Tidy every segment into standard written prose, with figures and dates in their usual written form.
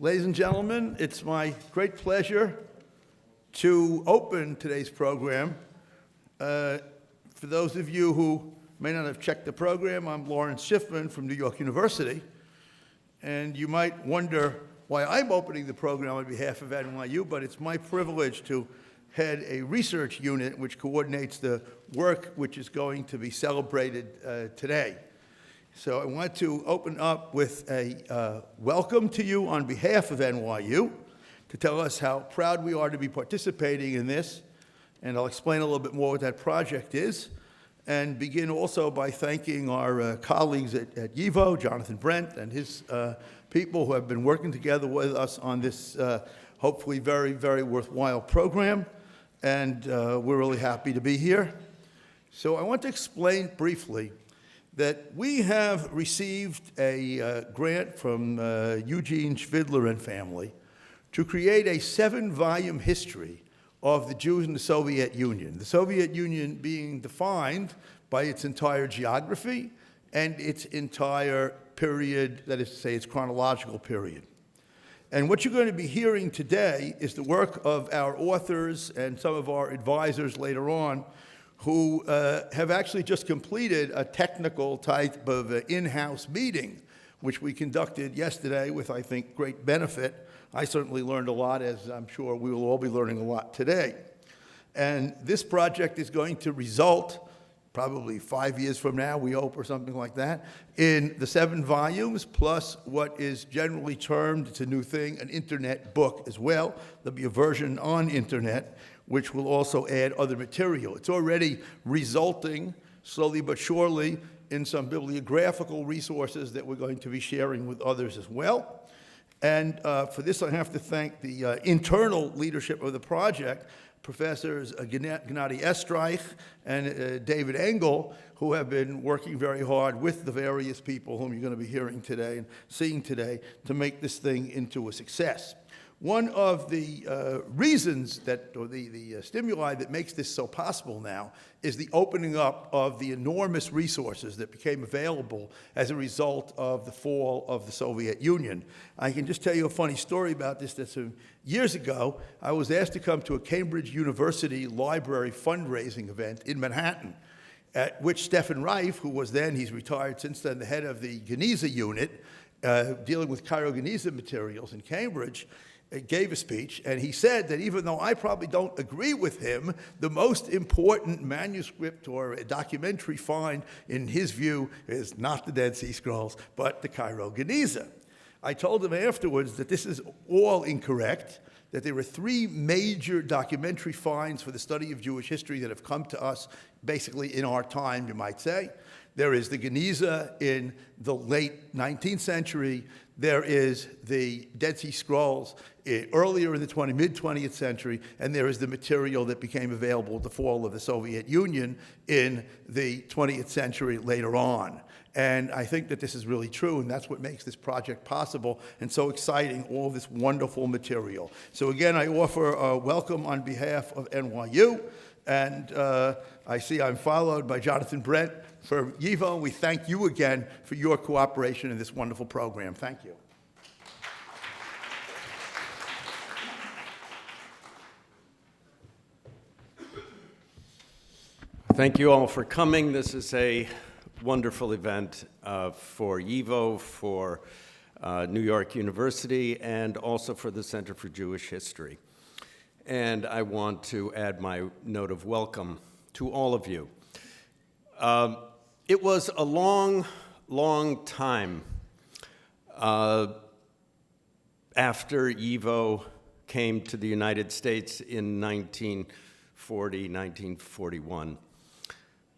Ladies and gentlemen, it's my great pleasure to open today's program. For those of you who may not have checked the program, I'm Lawrence Schiffman from New York University, and you might wonder why I'm opening the program on behalf of NYU, but it's my privilege to head a research unit which coordinates the work which is going to be celebrated today. So I want to open up with a welcome to you on behalf of NYU to tell us how proud we are to be participating in this, and I'll explain a little bit more what that project is, and begin also by thanking our colleagues at YIVO, Jonathan Brent and his people who have been working together with us on this hopefully very, very worthwhile program, and we're really happy to be here. So I want to explain briefly that we have received a grant from Eugene Shvidler and family to create a 7-volume history of the Jews in the Soviet Union. The Soviet Union being defined by its entire geography and its entire period, that is to say, its chronological period. And what you're going to be hearing today is the work of our authors and some of our advisors later on who have actually just completed a technical type of in-house meeting, which we conducted yesterday with, I think, great benefit. I certainly learned a lot, as I'm sure we will all be learning a lot today. And this project is going to result, probably 5 years from now, we hope, or something like that, in the 7 volumes, plus what is generally termed, it's a new thing, an internet book as well. There'll be a version on internet, which will also add other material. It's already resulting, slowly but surely, in some bibliographical resources that we're going to be sharing with others as well. And for this, I have to thank the internal leadership of the project, Professors Gennady Estraikh and David Engel, who have been working very hard with the various people whom you're going to be hearing today and seeing today to make this thing into a success. One of the reasons that, or the stimuli that makes this so possible now is the opening up of the enormous resources that became available as a result of the fall of the Soviet Union. I can just tell you a funny story about this. That some years ago, I was asked to come to a Cambridge University library fundraising event in Manhattan, at which Stefan Reif, who was then, he's retired since then, the head of the Geniza unit, dealing with Kyrgyzstan materials in Cambridge, gave a speech, and he said that even though I probably don't agree with him, the most important manuscript or a documentary find in his view is not the Dead Sea Scrolls, but the Kyrgyzstan. I told him afterwards that this is all incorrect, that there were 3 major documentary finds for the study of Jewish history that have come to us basically in our time, you might say. There is the Geniza in the late 19th century. There is the Dead Sea Scrolls earlier in the mid-20th century, and there is the material that became available at the fall of the Soviet Union in the 20th century later on. And I think that this is really true, and that's what makes this project possible and so exciting, all this wonderful material. So again, I offer a welcome on behalf of NYU, and I see I'm followed by Jonathan Brent from YIVO. We thank you again for your cooperation in this wonderful program. Thank you. Thank you all for coming. This is a wonderful event for YIVO, for New York University, and also for the Center for Jewish History. And I want to add my note of welcome to all of you. It was a long, long time after YIVO came to the United States in 1940, 1941,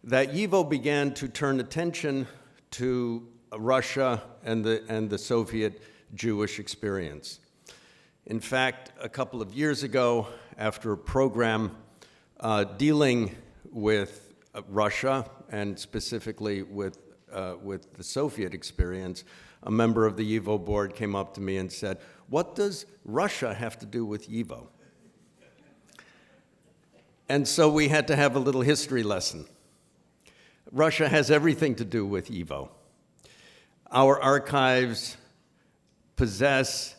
that YIVO began to turn attention to Russia and the Soviet Jewish experience. In fact, a couple of years ago, after a program dealing with Russia and specifically with the Soviet experience, a member of the YIVO board came up to me and said, "What does Russia have to do with YIVO?" And so we had to have a little history lesson. Russia has everything to do with YIVO. Our archives possess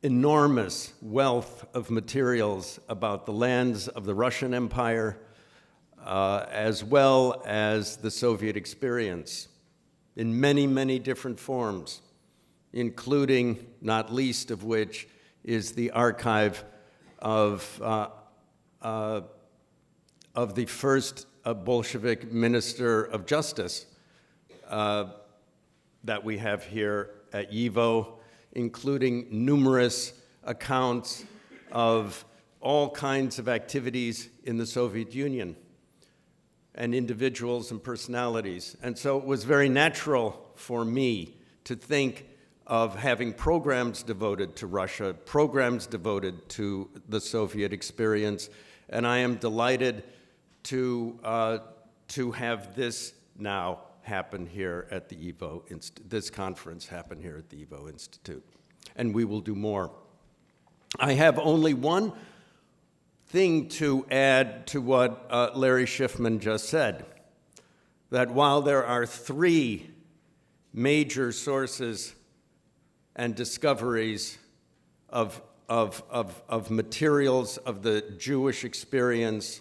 enormous wealth of materials about the lands of the Russian Empire, as well as the Soviet experience in many, many different forms, including, not least of which, is the archive of the first Bolshevik Minister of Justice that we have here at YIVO, including numerous accounts of all kinds of activities in the Soviet Union and individuals and personalities. And so it was very natural for me to think of having programs devoted to Russia, programs devoted to the Soviet experience, and I am delighted to have this now happen here at the YIVO, this conference happen here at the YIVO Institute, and we will do more. I have only one thing to add to what Larry Schiffman just said, that while there are three major sources and discoveries of materials of the Jewish experience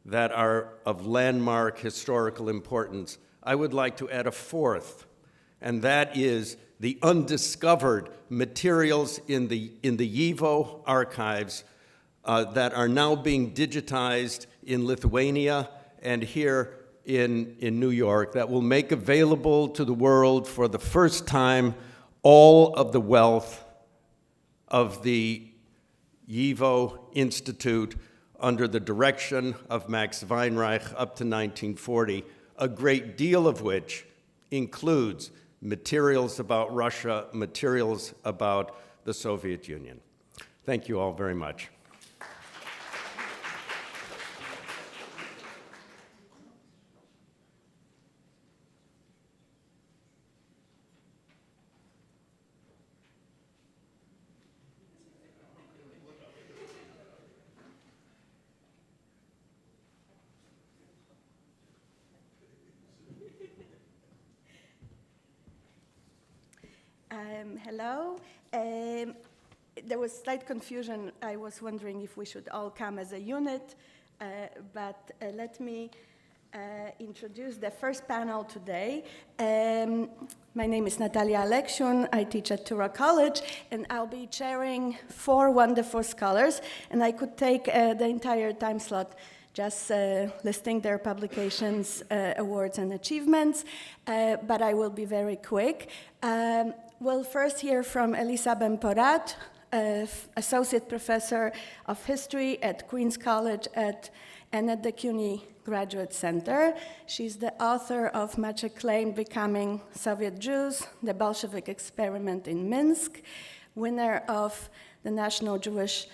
that are of landmark historical importance, I would like to add a fourth, and that is the undiscovered materials in the YIVO archives that are now being digitized in Lithuania and here in New York, that will make available to the world for the first time all of the wealth of the YIVO Institute under the direction of Max Weinreich up to 1940, a great deal of which includes materials about Russia, materials about the Soviet Union. Thank you all very much. Hello. There was slight confusion. I was wondering if we should all come as a unit, but let me introduce the first panel today. My name is Natalia Aleksiun. I teach at Tura College, and I'll be chairing 4 wonderful scholars, and I could take the entire time slot just listing their publications, awards, and achievements, but I will be very quick. We'll first hear from Elissa Bemporad, Associate Professor of History at Queen's College and at the CUNY Graduate Center. She's the author of much acclaimed Becoming Soviet Jews, the Bolshevik Experiment in Minsk, winner of the National Jewish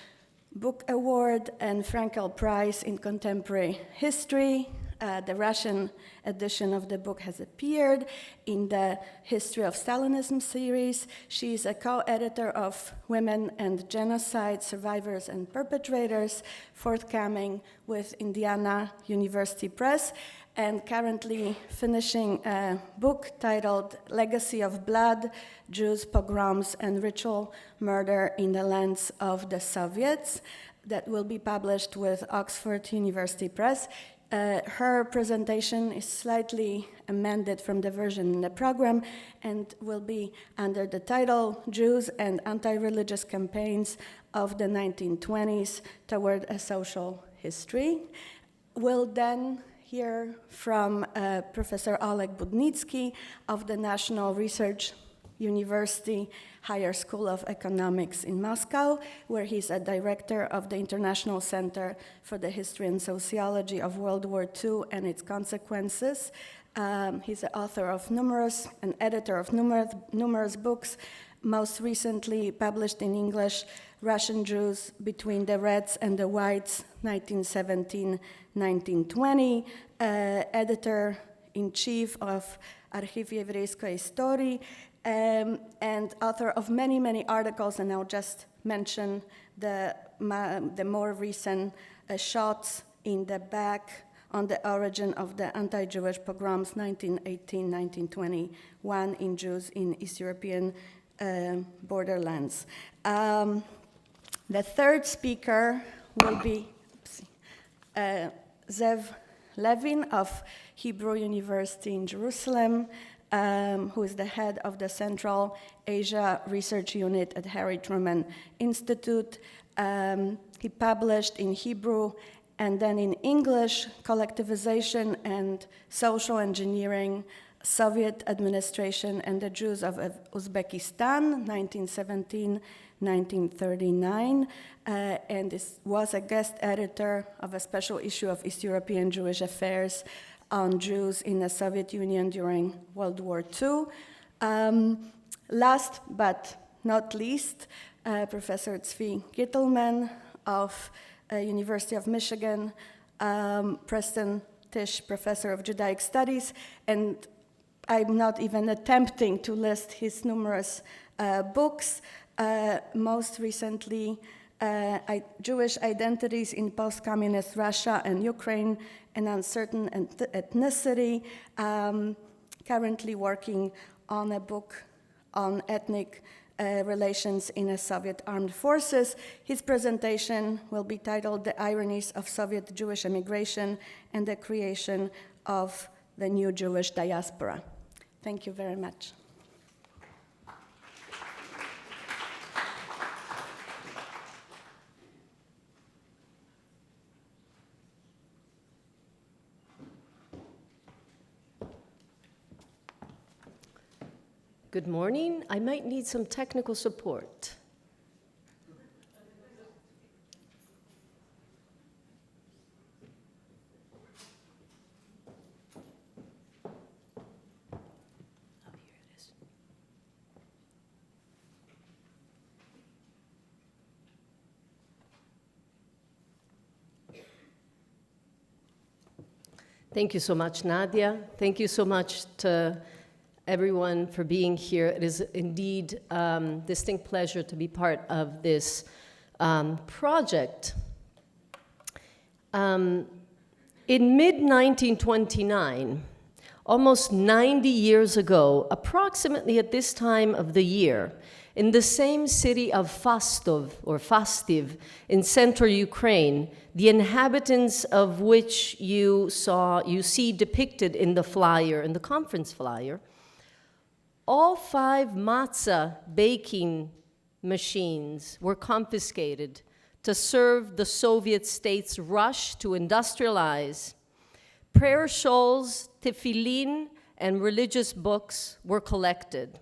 Book Award and Frankel Prize in Contemporary History. The Russian edition of the book has appeared in the History of Stalinism series. She is a co-editor of Women and Genocide, Survivors and Perpetrators, forthcoming with Indiana University Press, and currently finishing a book titled Legacy of Blood, Jews, Pogroms, and Ritual Murder in the Lands of the Soviets, that will be published with Oxford University Press. Her presentation is slightly amended from the version in the program and will be under the title Jews and Anti-Religious Campaigns of the 1920s Toward a Social History. We'll then hear from Professor Oleg Budnitskiy of the National Research University Higher School of Economics in Moscow, where he's a director of the International Center for the History and Sociology of World War II and its Consequences. He's the author of and editor of numerous books, most recently published in English, Russian Jews Between the Reds and the Whites, 1917-1920, editor-in-chief of Archiv Еврейской истории, and author of many, many articles, and I'll just mention the more recent shots in the back on the origin of the anti-Jewish pogroms 1918-1921 in Jews in East European borderlands. The third speaker will be Zeev Levin of Hebrew University in Jerusalem, who is the head of the Central Asia Research Unit at Harry Truman Institute. He published in Hebrew and then in English, Collectivization and Social Engineering, Soviet Administration and the Jews of Uzbekistan, 1917-1939, and was a guest editor of a special issue of East European Jewish Affairs on Jews in the Soviet Union during World War II. Last but not least, Professor Zvi Gitelman of University of Michigan, Preston Tisch Professor of Judaic Studies, and I'm not even attempting to list his numerous books. Most recently, Jewish Identities in Post-Communist Russia and Ukraine, an Uncertain Ethnicity, currently working on a book on ethnic relations in the Soviet armed forces. His presentation will be titled The Ironies of Soviet Jewish Immigration and the Creation of the New Jewish Diaspora. Thank you very much. Good morning. I might need some technical support. Oh, here it is. Thank you so much, Nadia. Thank you so much to everyone for being here. It is indeed a distinct pleasure to be part of this project. In mid-1929, almost 90 years ago, approximately at this time of the year, in the same city of Fastiv in central Ukraine, the inhabitants of which you see depicted in the flyer, in the conference flyer, all 5 matzah baking machines were confiscated to serve the Soviet state's rush to industrialize. Prayer shawls, tefillin, and religious books were collected.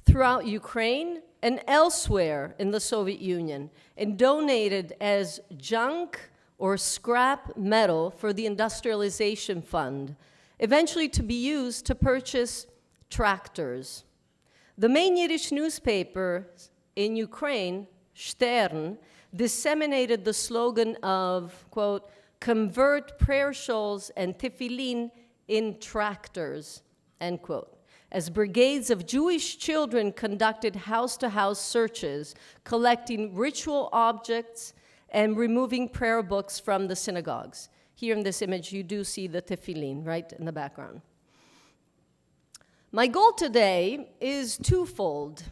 Throughout Ukraine and elsewhere in the Soviet Union, and donated as junk or scrap metal for the industrialization fund, eventually to be used to purchase tractors. The main Yiddish newspaper in Ukraine, Shtern, disseminated the slogan of, quote, convert prayer shawls and tefillin in tractors, end quote, as brigades of Jewish children conducted house-to-house searches, collecting ritual objects and removing prayer books from the synagogues. Here in this image, you do see the tefillin right in the background. My goal today is twofold.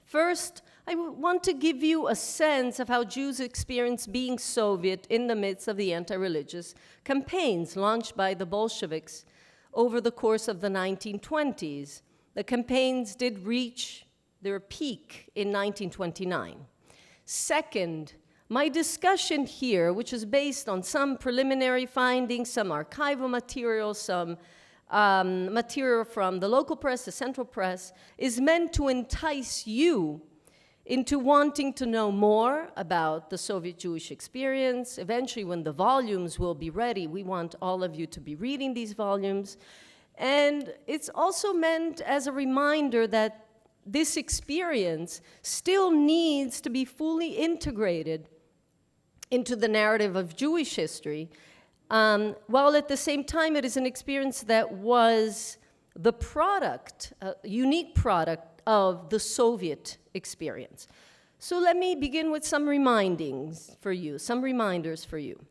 First, I want to give you a sense of how Jews experience being Soviet in the midst of the anti-religious campaigns launched by the Bolsheviks over the course of the 1920s. The campaigns did reach their peak in 1929. Second, my discussion here, which is based on some preliminary findings, some archival material, some material from the local press, the central press, is meant to entice you into wanting to know more about the Soviet Jewish experience. Eventually, when the volumes will be ready, we want all of you to be reading these volumes. And it's also meant as a reminder that this experience still needs to be fully integrated into the narrative of Jewish history, while at the same time it is an experience that was the product, a unique product of the Soviet experience. So let me begin with some reminders for you.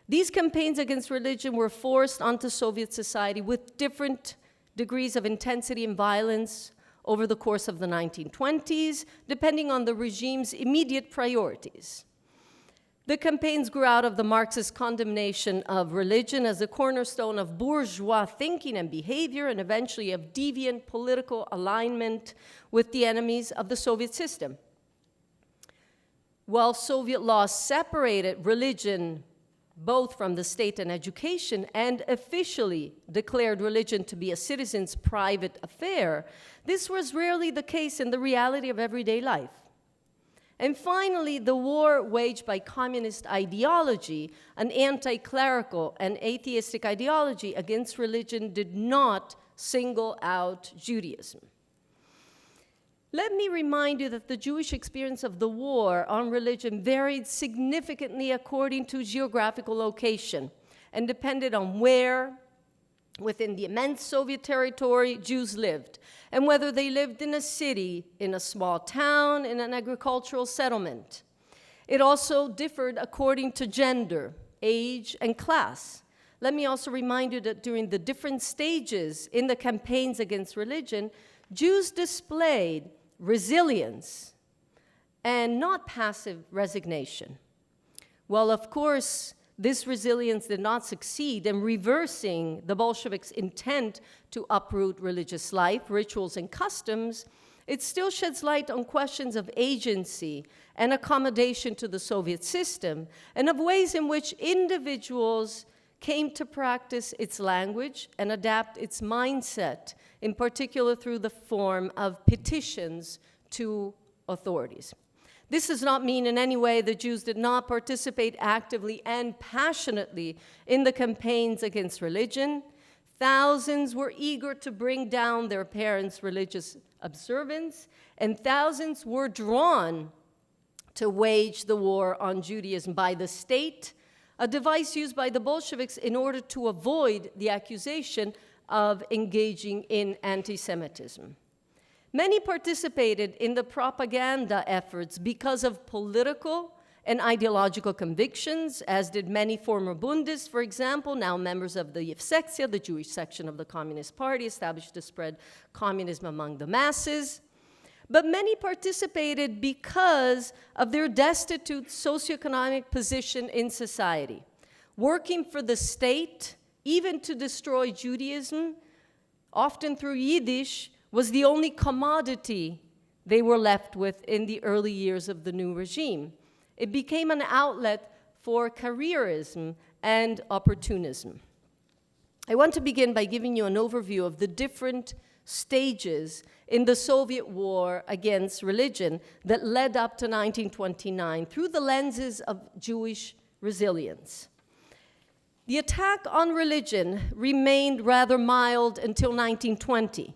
These campaigns against religion were forced onto Soviet society with different degrees of intensity and violence over the course of the 1920s, depending on the regime's immediate priorities. The campaigns grew out of the Marxist condemnation of religion as a cornerstone of bourgeois thinking and behavior, and eventually of deviant political alignment with the enemies of the Soviet system. While Soviet law separated religion both from the state and education, and officially declared religion to be a citizen's private affair, this was rarely the case in the reality of everyday life. And finally, the war waged by communist ideology, an anti-clerical and atheistic ideology against religion, did not single out Judaism. Let me remind you that the Jewish experience of the war on religion varied significantly according to geographical location and depended on where within the immense Soviet territory Jews lived, and whether they lived in a city, in a small town, in an agricultural settlement. It also differed according to gender, age, and class. Let me also remind you that during the different stages in the campaigns against religion, Jews displayed resilience and not passive resignation. Well, of course, this resilience did not succeed in reversing the Bolsheviks' intent to uproot religious life, rituals, and customs. It still sheds light on questions of agency and accommodation to the Soviet system, and of ways in which individuals came to practice its language and adapt its mindset, in particular through the form of petitions to authorities. This does not mean in any way that Jews did not participate actively and passionately in the campaigns against religion. Thousands were eager to bring down their parents' religious observance, and thousands were drawn to wage the war on Judaism by the state, a device used by the Bolsheviks in order to avoid the accusation of engaging in anti-Semitism. Many participated in the propaganda efforts because of political and ideological convictions, as did many former Bundists, for example, now members of the Yevsektia, the Jewish section of the Communist Party, established to spread communism among the masses. But many participated because of their destitute socioeconomic position in society. Working for the state, even to destroy Judaism, often through Yiddish, was the only commodity they were left with in the early years of the new regime. It became an outlet for careerism and opportunism. I want to begin by giving you an overview of the different stages in the Soviet war against religion that led up to 1929 through the lenses of Jewish resilience. The attack on religion remained rather mild until 1920.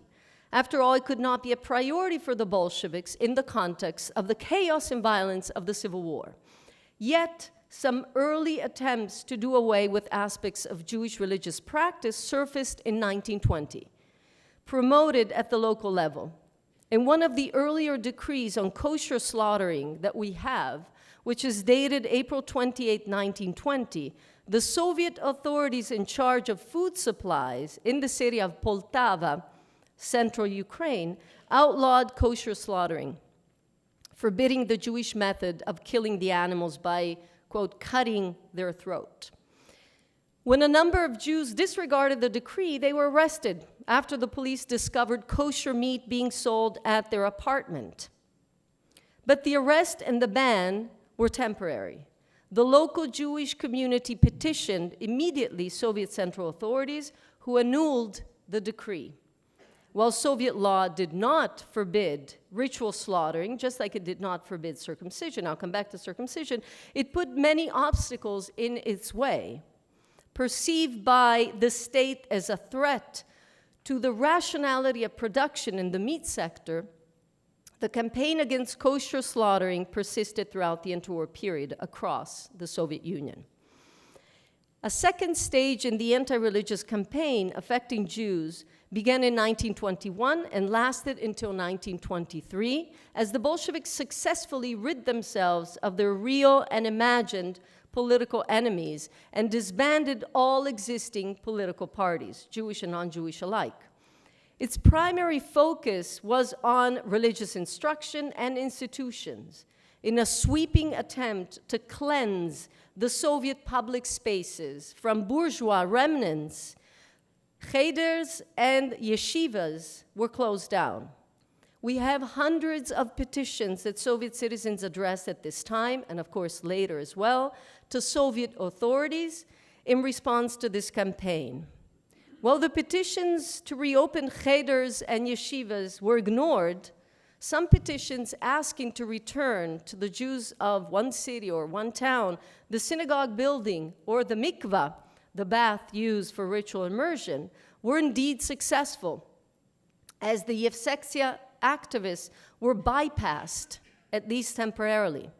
After all, it could not be a priority for the Bolsheviks in the context of the chaos and violence of the Civil War. Yet, some early attempts to do away with aspects of Jewish religious practice surfaced in 1920, promoted at the local level. In one of the earlier decrees on kosher slaughtering that we have, which is dated April 28, 1920, the Soviet authorities in charge of food supplies in the city of Poltava, central Ukraine, outlawed kosher slaughtering, forbidding the Jewish method of killing the animals by, quote, cutting their throat. When a number of Jews disregarded the decree, they were arrested after the police discovered kosher meat being sold at their apartment. But the arrest and the ban were temporary. The local Jewish community petitioned immediately Soviet central authorities, who annulled the decree. While Soviet law did not forbid ritual slaughtering, just like it did not forbid circumcision, I'll come back to circumcision, it put many obstacles in its way. Perceived by the state as a threat to the rationality of production in the meat sector, the campaign against kosher slaughtering persisted throughout the interwar period across the Soviet Union. A second stage in the anti-religious campaign affecting Jews began in 1921 and lasted until 1923, as the Bolsheviks successfully rid themselves of their real and imagined political enemies and disbanded all existing political parties, Jewish and non-Jewish alike. Its primary focus was on religious instruction and institutions in a sweeping attempt to cleanse the Soviet public spaces from bourgeois remnants. Cheders and yeshivas were closed down. We have hundreds of petitions that Soviet citizens addressed at this time, and of course later as well, to Soviet authorities in response to this campaign. While the petitions to reopen cheders and yeshivas were ignored, some petitions asking to return to the Jews of one city or one town, the synagogue building or the mikvah, the bath used for ritual immersion, were indeed successful, as the Yevsektia activists were bypassed, at least temporarily.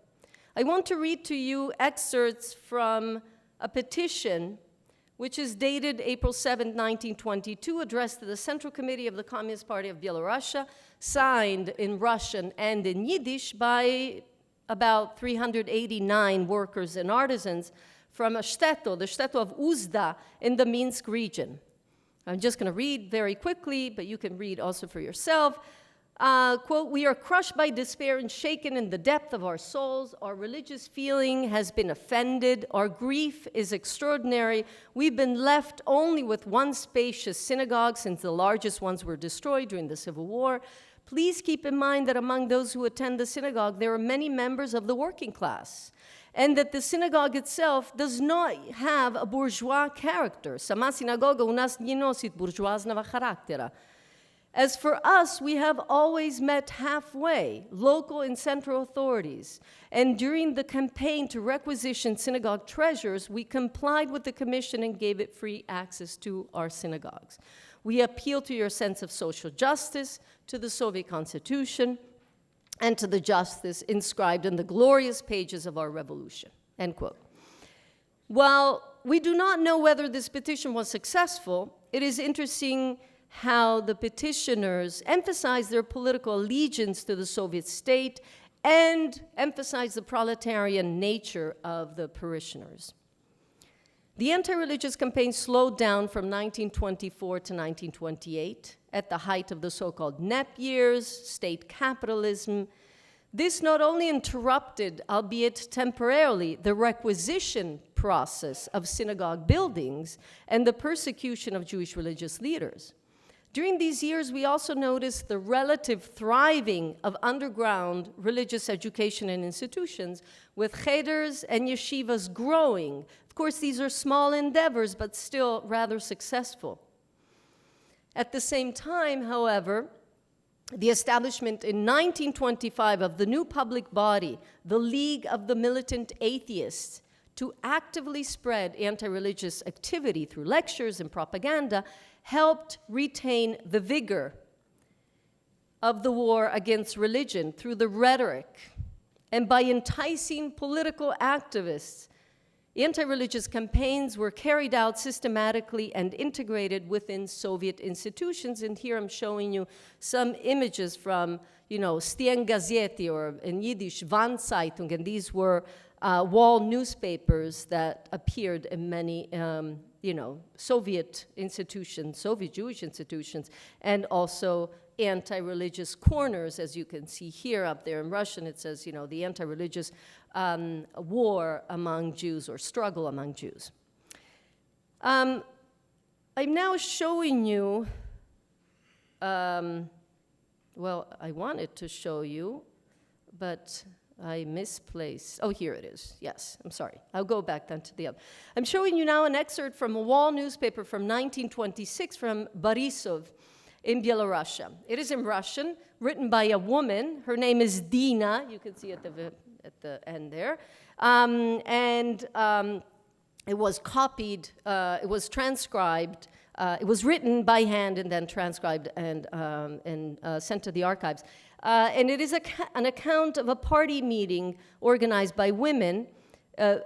I want to read to you excerpts from a petition which is dated April 7, 1922, addressed to the Central Committee of the Communist Party of Belarus, signed in Russian and in Yiddish by about 389 workers and artisans from a shtetl, the shtetl of Uzda in the Minsk region. I'm just going to read very quickly, but you can read also for yourself. Quote, "We are crushed by despair and shaken in the depth of our souls. Our religious feeling has been offended. Our grief is extraordinary. We've been left only with one spacious synagogue since the largest ones were destroyed during the Civil War. Please keep in mind that among those who attend the synagogue, there are many members of the working class, and that the synagogue itself does not have a bourgeois character. Сама синагога у нас не носит буржуазного характера. As for us, we have always met halfway, local and central authorities. And during the campaign to requisition synagogue treasures, we complied with the commission and gave it free access to our synagogues. We appeal to your sense of social justice, to the Soviet Constitution, and to the justice inscribed in the glorious pages of our revolution." End quote. While we do not know whether this petition was successful, it is interesting how the petitioners emphasized their political allegiance to the Soviet state and emphasized the proletarian nature of the parishioners. The anti-religious campaign slowed down from 1924 to 1928 at the height of the so-called NEP years, state capitalism. This not only interrupted, albeit temporarily, the requisition process of synagogue buildings and the persecution of Jewish religious leaders. During these years, we also noticed the relative thriving of underground religious education and institutions, with cheders and yeshivas growing. Of course, these are small endeavors, but still rather successful. At the same time, however, the establishment in 1925 of the new public body, the League of the Militant Atheists, to actively spread anti-religious activity through lectures and propaganda, helped retain the vigor of the war against religion through the rhetoric and by enticing political activists. Anti-religious campaigns were carried out systematically and integrated within Soviet institutions. And here I'm showing you some images from, Stien Gazety, or in Yiddish, Wandzeitung, and these were wall newspapers that appeared in many Soviet institutions, Soviet Jewish institutions, and also anti-religious corners, as you can see here up there in Russian. It says, the anti-religious war among Jews or struggle among Jews. I'm now showing you, I wanted to show you, but I misplaced. Oh, here it is. Yes, I'm sorry. I'll go back then to the other. I'm showing you now an excerpt from a wall newspaper from 1926 from Borisov in Belarus. It is in Russian, written by a woman. Her name is Dina. You can see at the end there. It was copied. It was transcribed. It was written by hand and then transcribed and sent to the archives. And it is an account of a party meeting organized by women,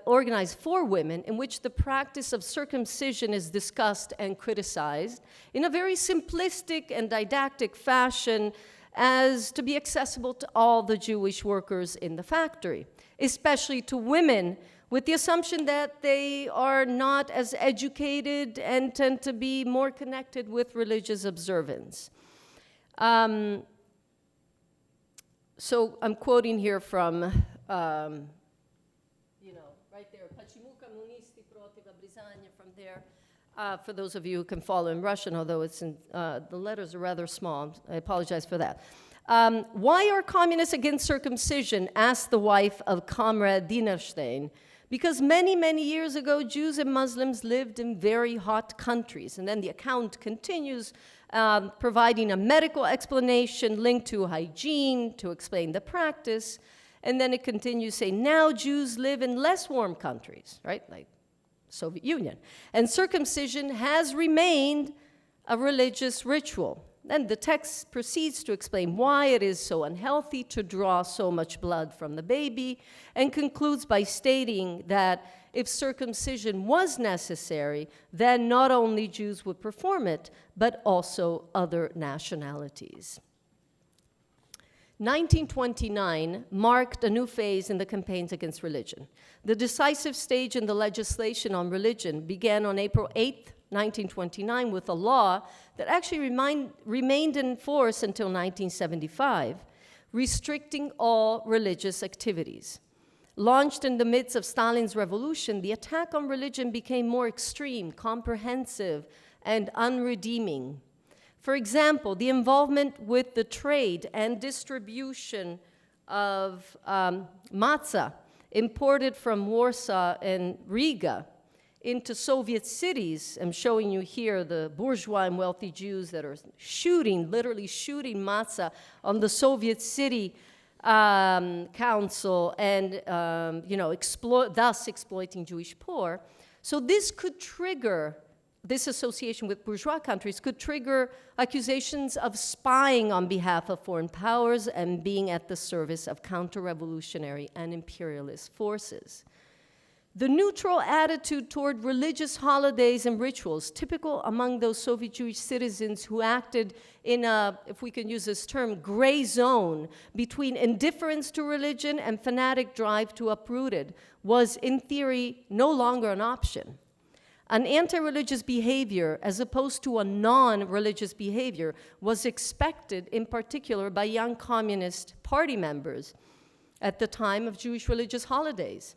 organized for women, in which the practice of circumcision is discussed and criticized in a very simplistic and didactic fashion as to be accessible to all the Jewish workers in the factory, especially to women with the assumption that they are not as educated and tend to be more connected with religious observance. So I'm quoting here from, right there, Pachimuka Munisti proti Vabrizania, from there, for those of you who can follow in Russian, although it's in, the letters are rather small. I apologize for that. Why are communists against circumcision? Asked the wife of Comrade Dinerstein. Because many, many years ago, Jews and Muslims lived in very hot countries. And then the account continues, providing a medical explanation linked to hygiene to explain the practice. And then it continues saying, now Jews live in less warm countries, right? Like Soviet Union. And circumcision has remained a religious ritual. Then the text proceeds to explain why it is so unhealthy to draw so much blood from the baby, and concludes by stating that if circumcision was necessary, then not only Jews would perform it, but also other nationalities. 1929 marked a new phase in the campaigns against religion. The decisive stage in the legislation on religion began on April 8th, 1929, with a law that actually remained in force until 1975, restricting all religious activities. Launched in the midst of Stalin's revolution, the attack on religion became more extreme, comprehensive, and unredeeming. For example, the involvement with the trade and distribution of matzah imported from Warsaw and Riga into Soviet cities. I'm showing you here the bourgeois and wealthy Jews that are literally shooting matzah on the Soviet city council and, thus exploiting Jewish poor. So this could trigger, this association with bourgeois countries could trigger accusations of spying on behalf of foreign powers and being at the service of counter-revolutionary and imperialist forces. The neutral attitude toward religious holidays and rituals, typical among those Soviet Jewish citizens who acted in a, if we can use this term, gray zone between indifference to religion and fanatic drive to uproot it, was in theory no longer an option. An anti-religious behavior, as opposed to a non-religious behavior, was expected in particular by young Communist Party members at the time of Jewish religious holidays.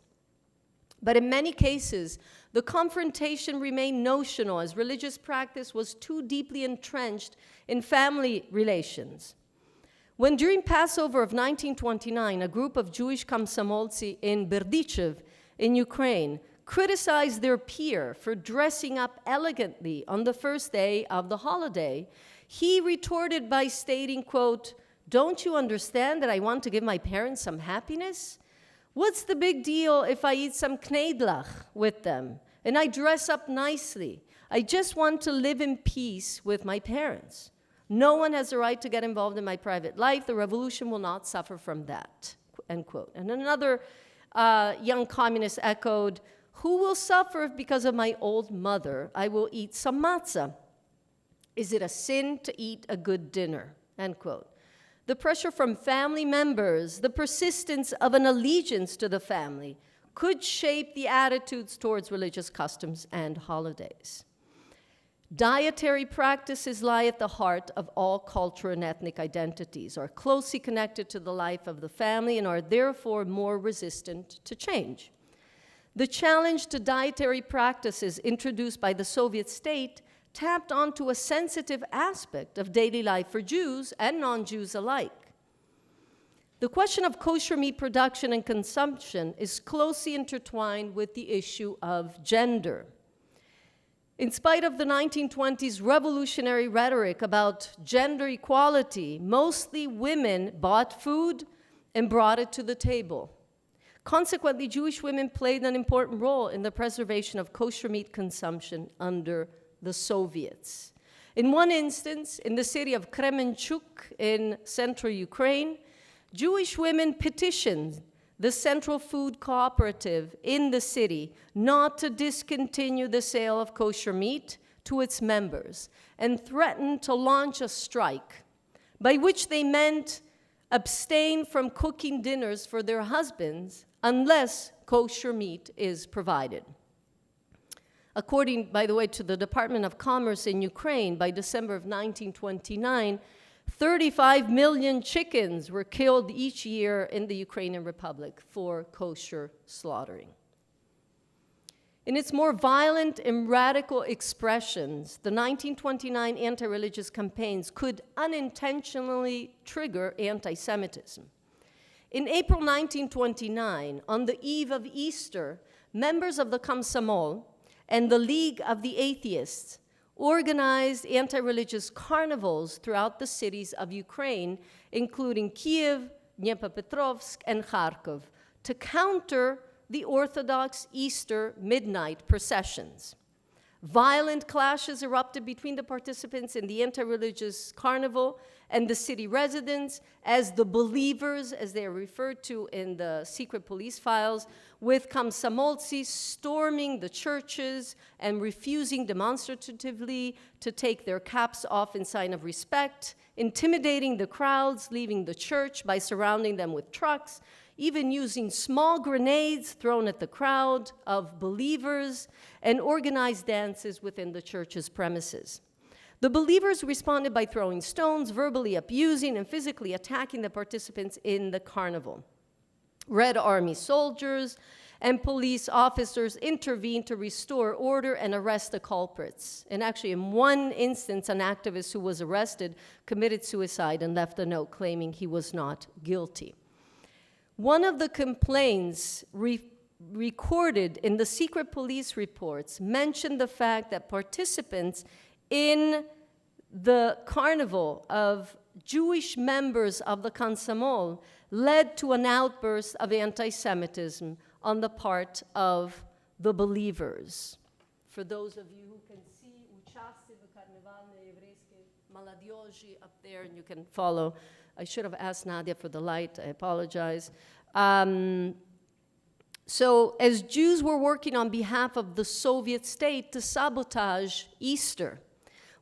But in many cases, the confrontation remained notional as religious practice was too deeply entrenched in family relations. When during Passover of 1929, a group of Jewish komsomoltsi in Berdichev in Ukraine criticized their peer for dressing up elegantly on the first day of the holiday, he retorted by stating, quote, "Don't you understand that I want to give my parents some happiness? What's the big deal if I eat some knedlach with them and I dress up nicely? I just want to live in peace with my parents. No one has the right to get involved in my private life. The revolution will not suffer from that," end quote. And another young communist echoed, "Who will suffer if because of my old mother I will eat some matzah? Is it a sin to eat a good dinner?" End quote. The pressure from family members, the persistence of an allegiance to the family, could shape the attitudes towards religious customs and holidays. Dietary practices lie at the heart of all cultural and ethnic identities, are closely connected to the life of the family, and are therefore more resistant to change. The challenge to dietary practices introduced by the Soviet state tapped onto a sensitive aspect of daily life for Jews and non-Jews alike. The question of kosher meat production and consumption is closely intertwined with the issue of gender. In spite of the 1920s revolutionary rhetoric about gender equality, mostly women bought food and brought it to the table. Consequently, Jewish women played an important role in the preservation of kosher meat consumption under the Soviets. In one instance, in the city of Kremenchuk in central Ukraine, Jewish women petitioned the Central Food Cooperative in the city not to discontinue the sale of kosher meat to its members and threatened to launch a strike, by which they meant abstain from cooking dinners for their husbands unless kosher meat is provided. According, by the way, to the Department of Commerce in Ukraine, by December of 1929, 35 million chickens were killed each year in the Ukrainian Republic for kosher slaughtering. In its more violent and radical expressions, the 1929 anti-religious campaigns could unintentionally trigger anti-Semitism. In April 1929, on the eve of Easter, members of the Komsomol and the League of the Atheists organized anti-religious carnivals throughout the cities of Ukraine, including Kiev, Dnipropetrovsk, and Kharkov, to counter the Orthodox Easter midnight processions. Violent clashes erupted between the participants in the anti-religious carnival and the city residents as the believers, as they are referred to in the secret police files, with komsomoltsi storming the churches and refusing demonstratively to take their caps off in sign of respect, intimidating the crowds leaving the church by surrounding them with trucks, even using small grenades thrown at the crowd of believers, and organized dances within the church's premises. The believers responded by throwing stones, verbally abusing, and physically attacking the participants in the carnival. Red Army soldiers and police officers intervened to restore order and arrest the culprits. And actually, in one instance, an activist who was arrested committed suicide and left a note claiming he was not guilty. One of the complaints recorded in the secret police reports mentioned the fact that participants in the carnival of Jewish members of the Komsomol led to an outburst of anti-Semitism on the part of the believers. For those of you who can see, участие в карнавальной еврейской молодежи up there, and you can follow. I should have asked Nadia for the light. I apologize. So as Jews were working on behalf of the Soviet state to sabotage Easter,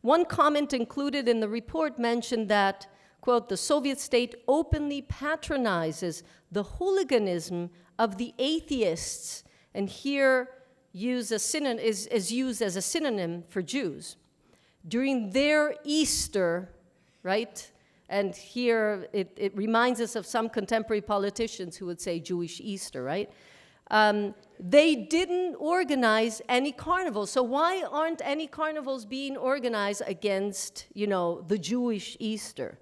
one comment included in the report mentioned that, quote, the Soviet state openly patronizes the hooliganism of the atheists, and here is used as a synonym for Jews, during their Easter, right? And here it reminds us of some contemporary politicians who would say Jewish Easter, right? They didn't organize any carnivals. So why aren't any carnivals being organized against, the Jewish Easter?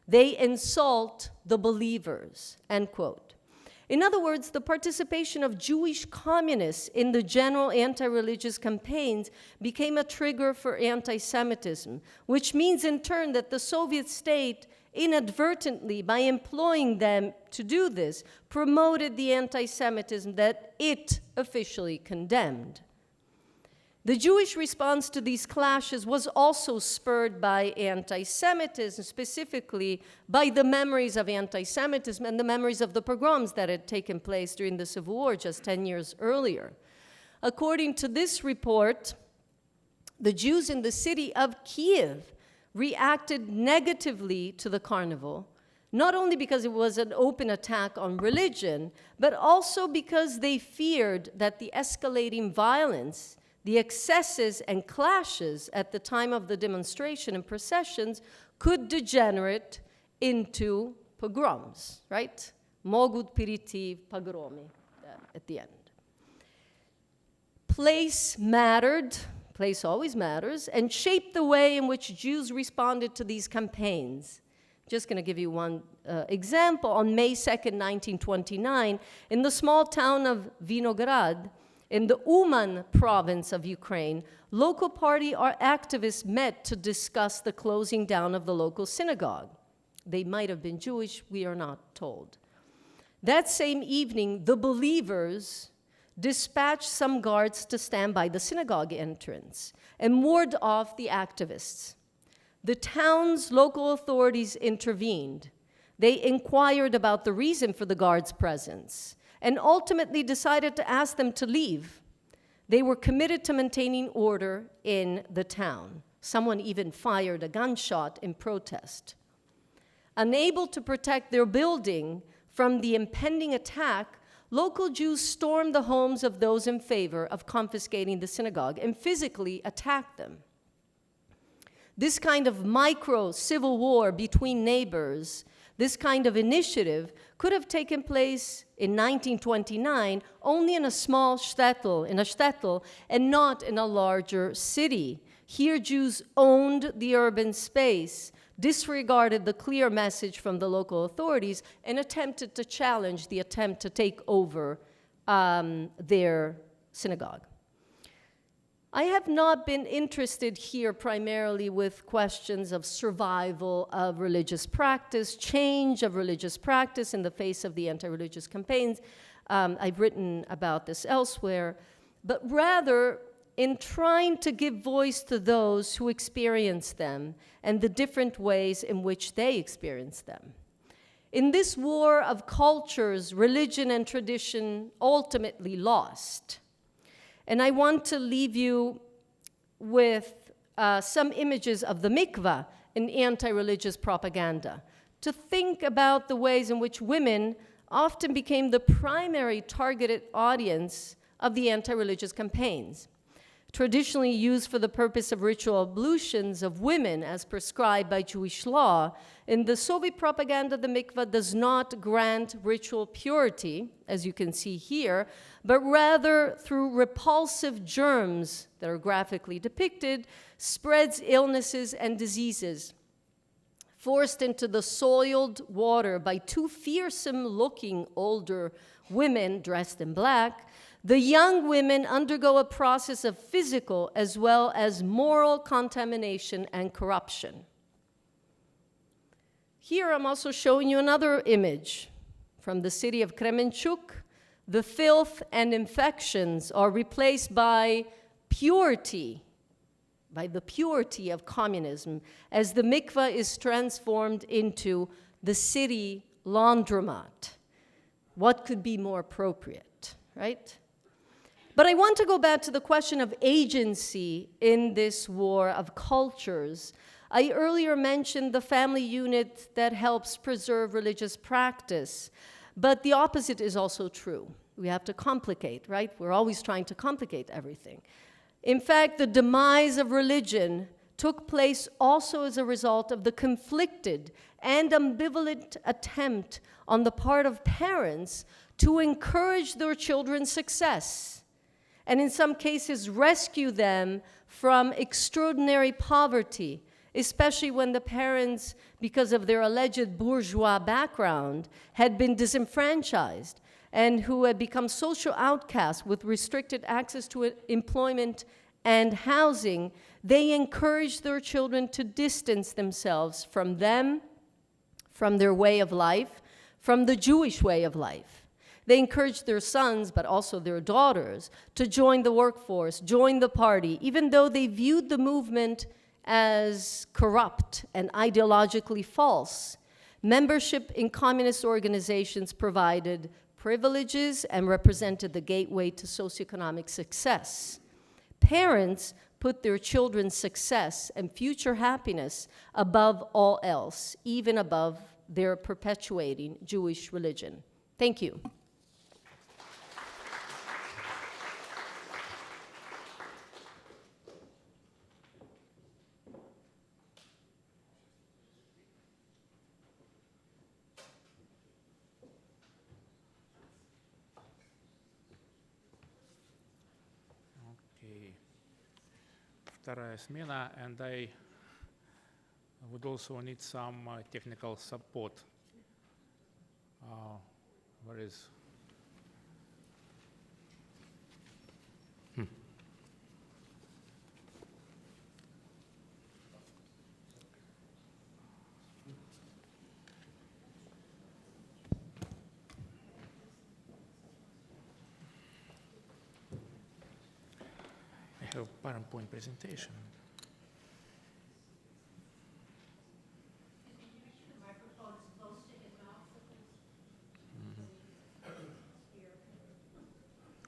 They insult the believers, end quote. In other words, the participation of Jewish communists in the general anti-religious campaigns became a trigger for anti-Semitism, which means in turn that the Soviet state inadvertently, by employing them to do this, promoted the anti-Semitism that it officially condemned. The Jewish response to these clashes was also spurred by anti-Semitism, specifically by the memories of anti-Semitism and the memories of the pogroms that had taken place during the Civil War just 10 years earlier. According to this report, the Jews in the city of Kiev reacted negatively to the carnival, not only because it was an open attack on religion, but also because they feared that the escalating violence, the excesses and clashes at the time of the demonstration and processions could degenerate into pogroms, right? Mogут перейти в погромы at the end. Place mattered. Place always matters, and shaped the way in which Jews responded to these campaigns. Just going to give you one example. On May 2nd, 1929, in the small town of Vinograd, in the Uman province of Ukraine, local party activists met to discuss the closing down of the local synagogue. They might have been Jewish, we are not told. That same evening, the believers dispatched some guards to stand by the synagogue entrance and ward off the activists. The town's local authorities intervened. They inquired about the reason for the guards' presence and ultimately decided to ask them to leave. They were committed to maintaining order in the town. Someone even fired a gunshot in protest. Unable to protect their building from the impending attack, local Jews stormed the homes of those in favor of confiscating the synagogue and physically attacked them. This kind of micro-civil war between neighbors, this kind of initiative could have taken place in 1929 only in a small shtetl, and not in a larger city. Here, Jews owned the urban space, disregarded the clear message from the local authorities, and attempted to challenge the attempt to take over their synagogue. I have not been interested here primarily with questions of survival of religious practice, change of religious practice in the face of the anti-religious campaigns. I've written about this elsewhere, but rather in trying to give voice to those who experience them and the different ways in which they experience them. In this war of cultures, religion and tradition ultimately lost. And I want to leave you with some images of the mikvah in anti-religious propaganda, to think about the ways in which women often became the primary targeted audience of the anti-religious campaigns. Traditionally used for the purpose of ritual ablutions of women as prescribed by Jewish law, in the Soviet propaganda, the mikvah does not grant ritual purity, as you can see here, but rather through repulsive germs that are graphically depicted, spreads illnesses and diseases. Forced into the soiled water by two fearsome-looking older women dressed in black, the young women undergo a process of physical as well as moral contamination and corruption. Here I'm also showing you another image from the city of Kremenchuk. The filth and infections are replaced by purity, by the purity of communism, as the mikvah is transformed into the city laundromat. What could be more appropriate, right? But I want to go back to the question of agency in this war of cultures. I earlier mentioned the family unit that helps preserve religious practice, but the opposite is also true. We have to complicate, right? We're always trying to complicate everything. In fact, the demise of religion took place also as a result of the conflicted and ambivalent attempt on the part of parents to encourage their children's success, and in some cases rescue them from extraordinary poverty, especially when the parents, because of their alleged bourgeois background, had been disenfranchised and who had become social outcasts with restricted access to employment and housing. They encouraged their children to distance themselves from them, from their way of life, from the Jewish way of life. They encouraged their sons, but also their daughters, to join the workforce, join the party, even though they viewed the movement as corrupt and ideologically false. Membership in communist organizations provided privileges and represented the gateway to socioeconomic success. Parents put their children's success and future happiness above all else, even above their perpetuating Jewish religion. Thank you. Вторая смена, and I would also need some technical support. Where is? I have a PowerPoint presentation.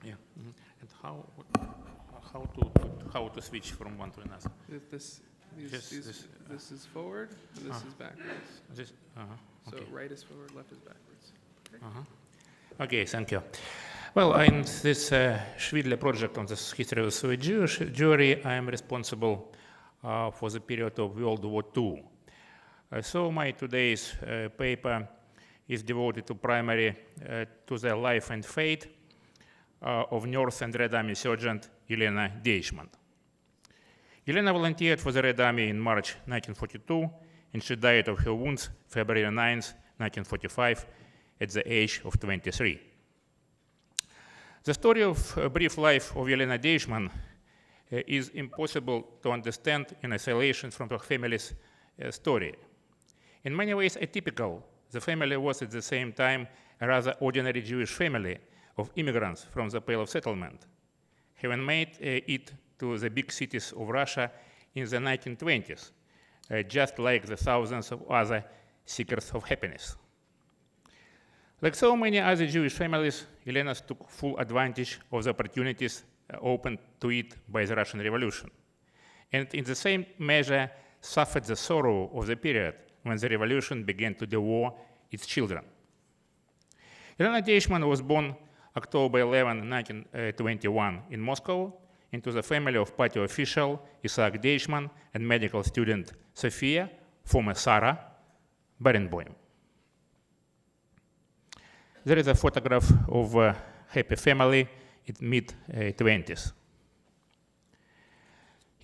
Yeah, and how to switch from one to another? This is forward, and this is backwards. This, So okay. right is forward, left is backwards. Okay. Okay, thank you. Well, in this Shvidler project on the history of the Soviet Jewish Jewry, I am responsible for the period of World War II. So my today's paper is devoted to primarily to the life and fate of Nurse and Red Army Sergeant Elena Deichman. Elena volunteered for the Red Army in March 1942, and she died of her wounds February 9, 1945, at the age of 23. The story of a brief life of Elena Deichman is impossible to understand in isolation from her family's story. In many ways atypical, the family was at the same time a rather ordinary Jewish family of immigrants from the Pale of Settlement, having made it to the big cities of Russia in the 1920s, just like the thousands of other seekers of happiness. Like so many other Jewish families, Elena took full advantage of the opportunities opened to it by the Russian Revolution, and in the same measure suffered the sorrow of the period when the revolution began to devour its children. Elena Deichman was born October 11, 1921 in Moscow into the family of party official Isaac Deichman and medical student Sophia, former Sarah Barenboim. There is a photograph of a happy family in mid-20s.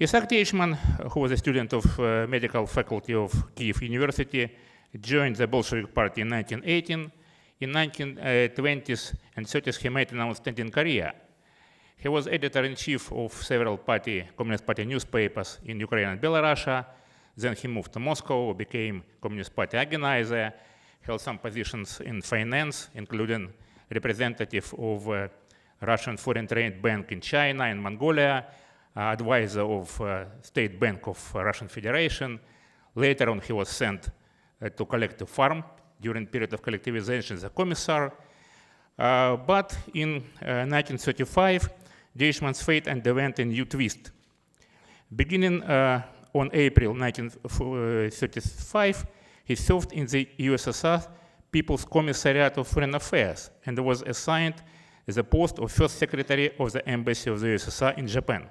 Isaac Deichman, who was a student of medical faculty of Kyiv University, joined the Bolshevik Party in 1918. In 1920s and 30s, he made an outstanding career. He was editor-in-chief of several Communist Party newspapers in Ukraine and Belarus. Then he moved to Moscow, became Communist Party organizer, held some positions in finance, including representative of Russian Foreign Trade Bank in China and Mongolia, advisor of State Bank of Russian Federation. Later on, he was sent to collective farm during the period of collectivization as a commissar. But in 1935, Deichman's fate underwent a new twist. Beginning on April 1935, he served in the USSR People's Commissariat of Foreign Affairs and was assigned as the post of First Secretary of the Embassy of the USSR in Japan.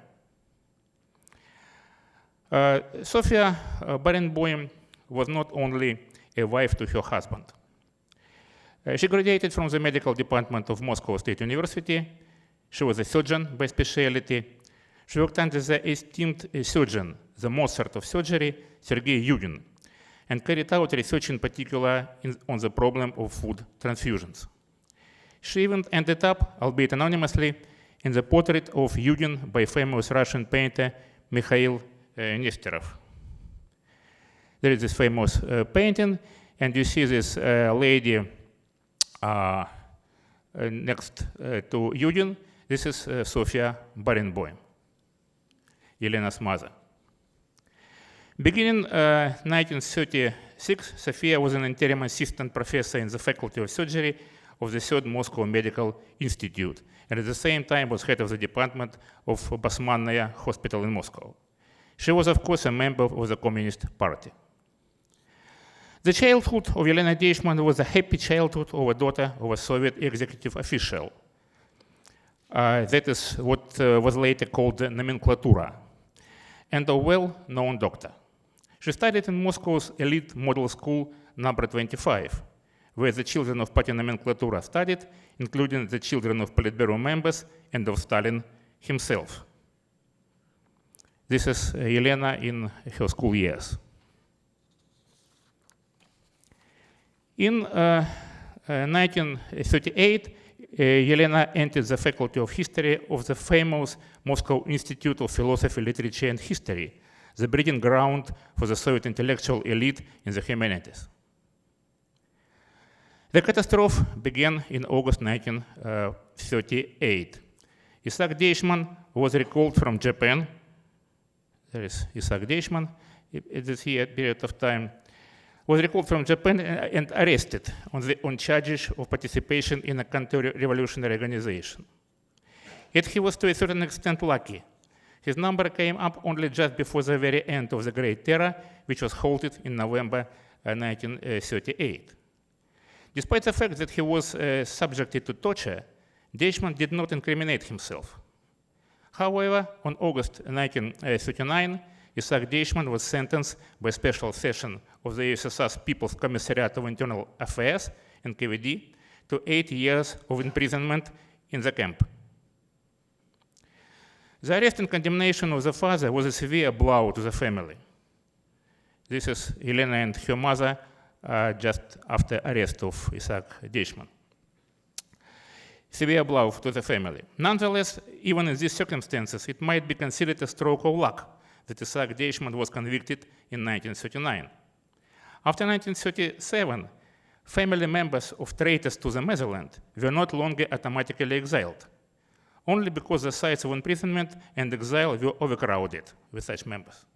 Sophia Barenboim was not only a wife to her husband. She graduated from the medical department of Moscow State University. She was a surgeon by specialty. She worked under the esteemed surgeon, the Mozart of surgery, Sergei Yudin, and carried out research in particular on the problem of food transfusions. She even ended up, albeit anonymously, in the portrait of Yudin by famous Russian painter Mikhail Nesterov. There is this famous painting, and you see this lady next to Yudin. This is Sophia Barenboim, Elena's mother. Beginning 1936, Sophia was an interim assistant professor in the Faculty of Surgery of the Third Moscow Medical Institute, and at the same time was head of the department of Basmanная Hospital in Moscow. She was, of course, a member of the Communist Party. The childhood of Elena Deichman was a happy childhood of a daughter of a Soviet executive official. That is what was later called the nomenclatura, and a well-known doctor. She studied in Moscow's elite model school number 25, where the children of party nomenclatura studied, including the children of Politburo members and of Stalin himself. This is Elena in her school years. In 1938, Elena entered the Faculty of History of the famous Moscow Institute of Philosophy, Literature, and History, the breeding ground for the Soviet intellectual elite in the humanities. The catastrophe began in August 1938. Isaac Deichman was recalled from Japan. There is Isaac Deichman at this period of time. Was recalled from Japan and arrested on charges of participation in a counter-revolutionary organization. Yet he was to a certain extent lucky. His number came up only just before the very end of the Great Terror, which was halted in November 1938. Despite the fact that he was subjected to torture, Deichmann did not incriminate himself. However, on August 1939, Isaac Deichmann was sentenced by special session of the USSR's People's Commissariat of Internal Affairs, NKVD, to 8 years of imprisonment in the camp. The arrest and condemnation of the father was a severe blow to the family. This is Elena and her mother just after arrest of Isaac Deichmann. Severe blow to the family. Nonetheless, even in these circumstances, it might be considered a stroke of luck that Isaac Deichmann was convicted in 1939. After 1937, family members of traitors to the motherland were not longer automatically exiled, only because the sites of imprisonment and exile were overcrowded with such members.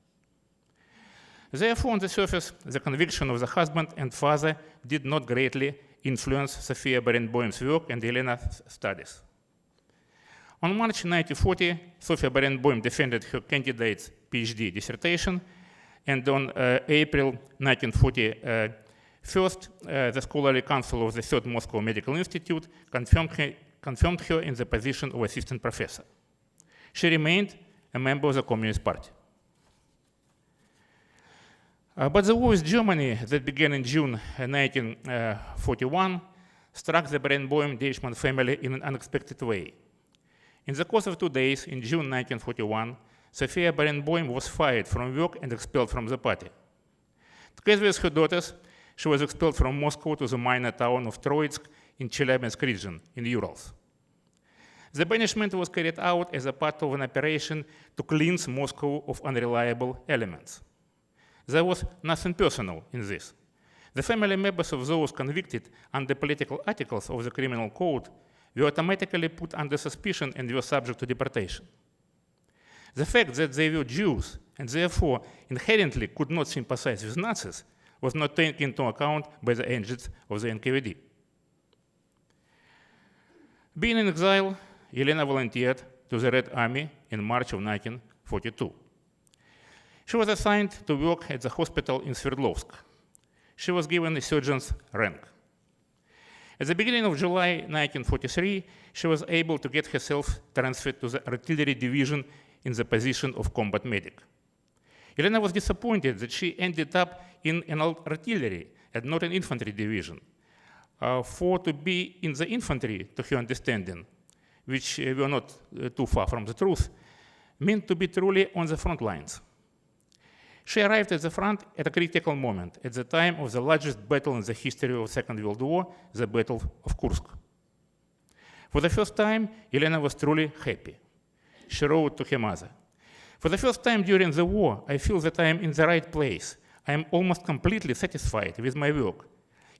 Therefore, on the surface, the conviction of the husband and father did not greatly influence Sofia Barenboim's work and Elena's studies. On March 1940, Sofia Barenboim defended her candidate's PhD dissertation, and on April 1941, the Scholarly Council of the Third Moscow Medical Institute confirmed her in the position of assistant professor. She remained a member of the Communist Party. But the war with Germany that began in June 1941 struck the Barenboim-Deichmann family in an unexpected way. In the course of 2 days, in June 1941, Sofia Barenboim was fired from work and expelled from the party. Together with her daughters, she was expelled from Moscow to the minor town of Troitsk in Chelyabinsk region in Urals. The banishment was carried out as a part of an operation to cleanse Moscow of unreliable elements. There was nothing personal in this. The family members of those convicted under political articles of the criminal code were automatically put under suspicion and were subject to deportation. The fact that they were Jews and therefore inherently could not sympathize with Nazis was not taken into account by the agents of the NKVD. Being in exile, Elena volunteered to the Red Army in March of 1942. She was assigned to work at the hospital in Sverdlovsk. She was given a surgeon's rank. At the beginning of July 1943, she was able to get herself transferred to the artillery division in the position of combat medic. Elena was disappointed that she ended up in an artillery and not an infantry division. For to be in the infantry, to her understanding, which were not too far from the truth, meant to be truly on the front lines. She arrived at the front at a critical moment, at the time of the largest battle in the history of the Second World War, the Battle of Kursk. For the first time, Elena was truly happy. She wrote to her mother, "For the first time during the war, I feel that I am in the right place. I am almost completely satisfied with my work.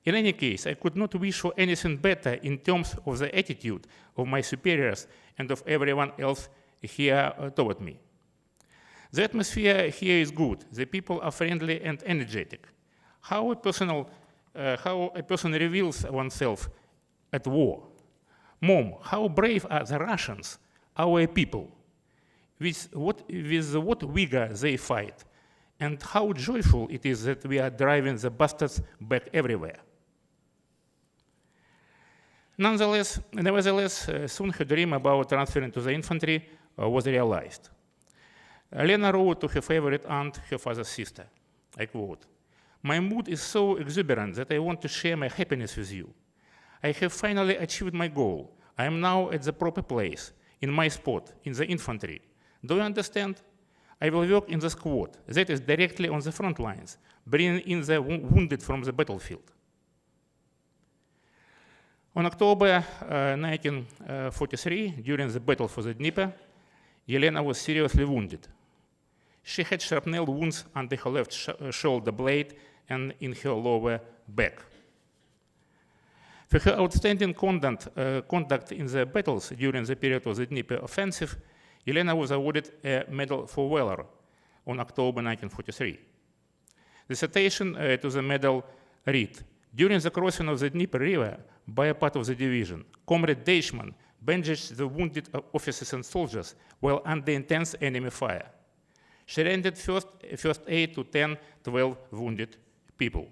In any case, I could not wish for anything better in terms of the attitude of my superiors and of everyone else here toward me. The atmosphere here is good. The people are friendly and energetic. How a person reveals oneself at war. Mom, how brave are the Russians, our people. With what vigor they fight. And how joyful it is that we are driving the bastards back everywhere." Nevertheless, soon her dream about transferring to the infantry was realized. Lena wrote to her favorite aunt, her father's sister, I quote, "My mood is so exuberant that I want to share my happiness with you. I have finally achieved my goal. I am now at the proper place, in my spot, in the infantry. Do you understand? I will work in the squad, that is directly on the front lines, bringing in the wounded from the battlefield." On October 1943, during the battle for the Dnieper, Elena was seriously wounded. She had shrapnel wounds under her left shoulder blade and in her lower back. For her outstanding conduct in the battles during the period of the Dnieper offensive, Elena was awarded a Medal for Valor on October 1943. The citation to the medal read, "During the crossing of the Dnieper River by a part of the division, Comrade Deichmann bandaged the wounded officers and soldiers while under intense enemy fire. She rendered first aid to 12 wounded people."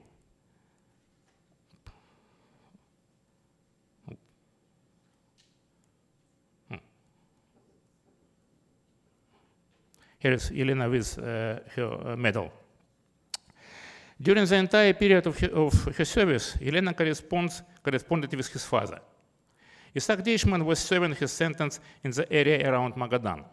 Here is Elena with her medal. During the entire period of her service, Elena corresponded with his father. Isaac Deichmann was serving his sentence in the area around Magadan.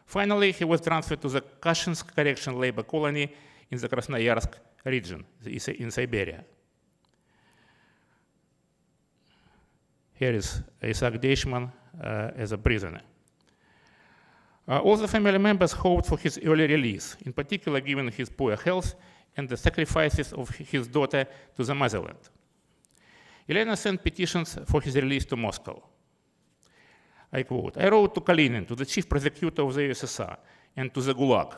Finally, he was transferred to the Kashinsk Correction Labor Colony in the Krasnoyarsk region in Siberia. Here is Isaac Deichmann as a prisoner. All the family members hoped for his early release, in particular given his poor health and the sacrifices of his daughter to the motherland. Elena sent petitions for his release to Moscow. I quote, "I wrote to Kalinin, to the chief prosecutor of the USSR, and to the Gulag,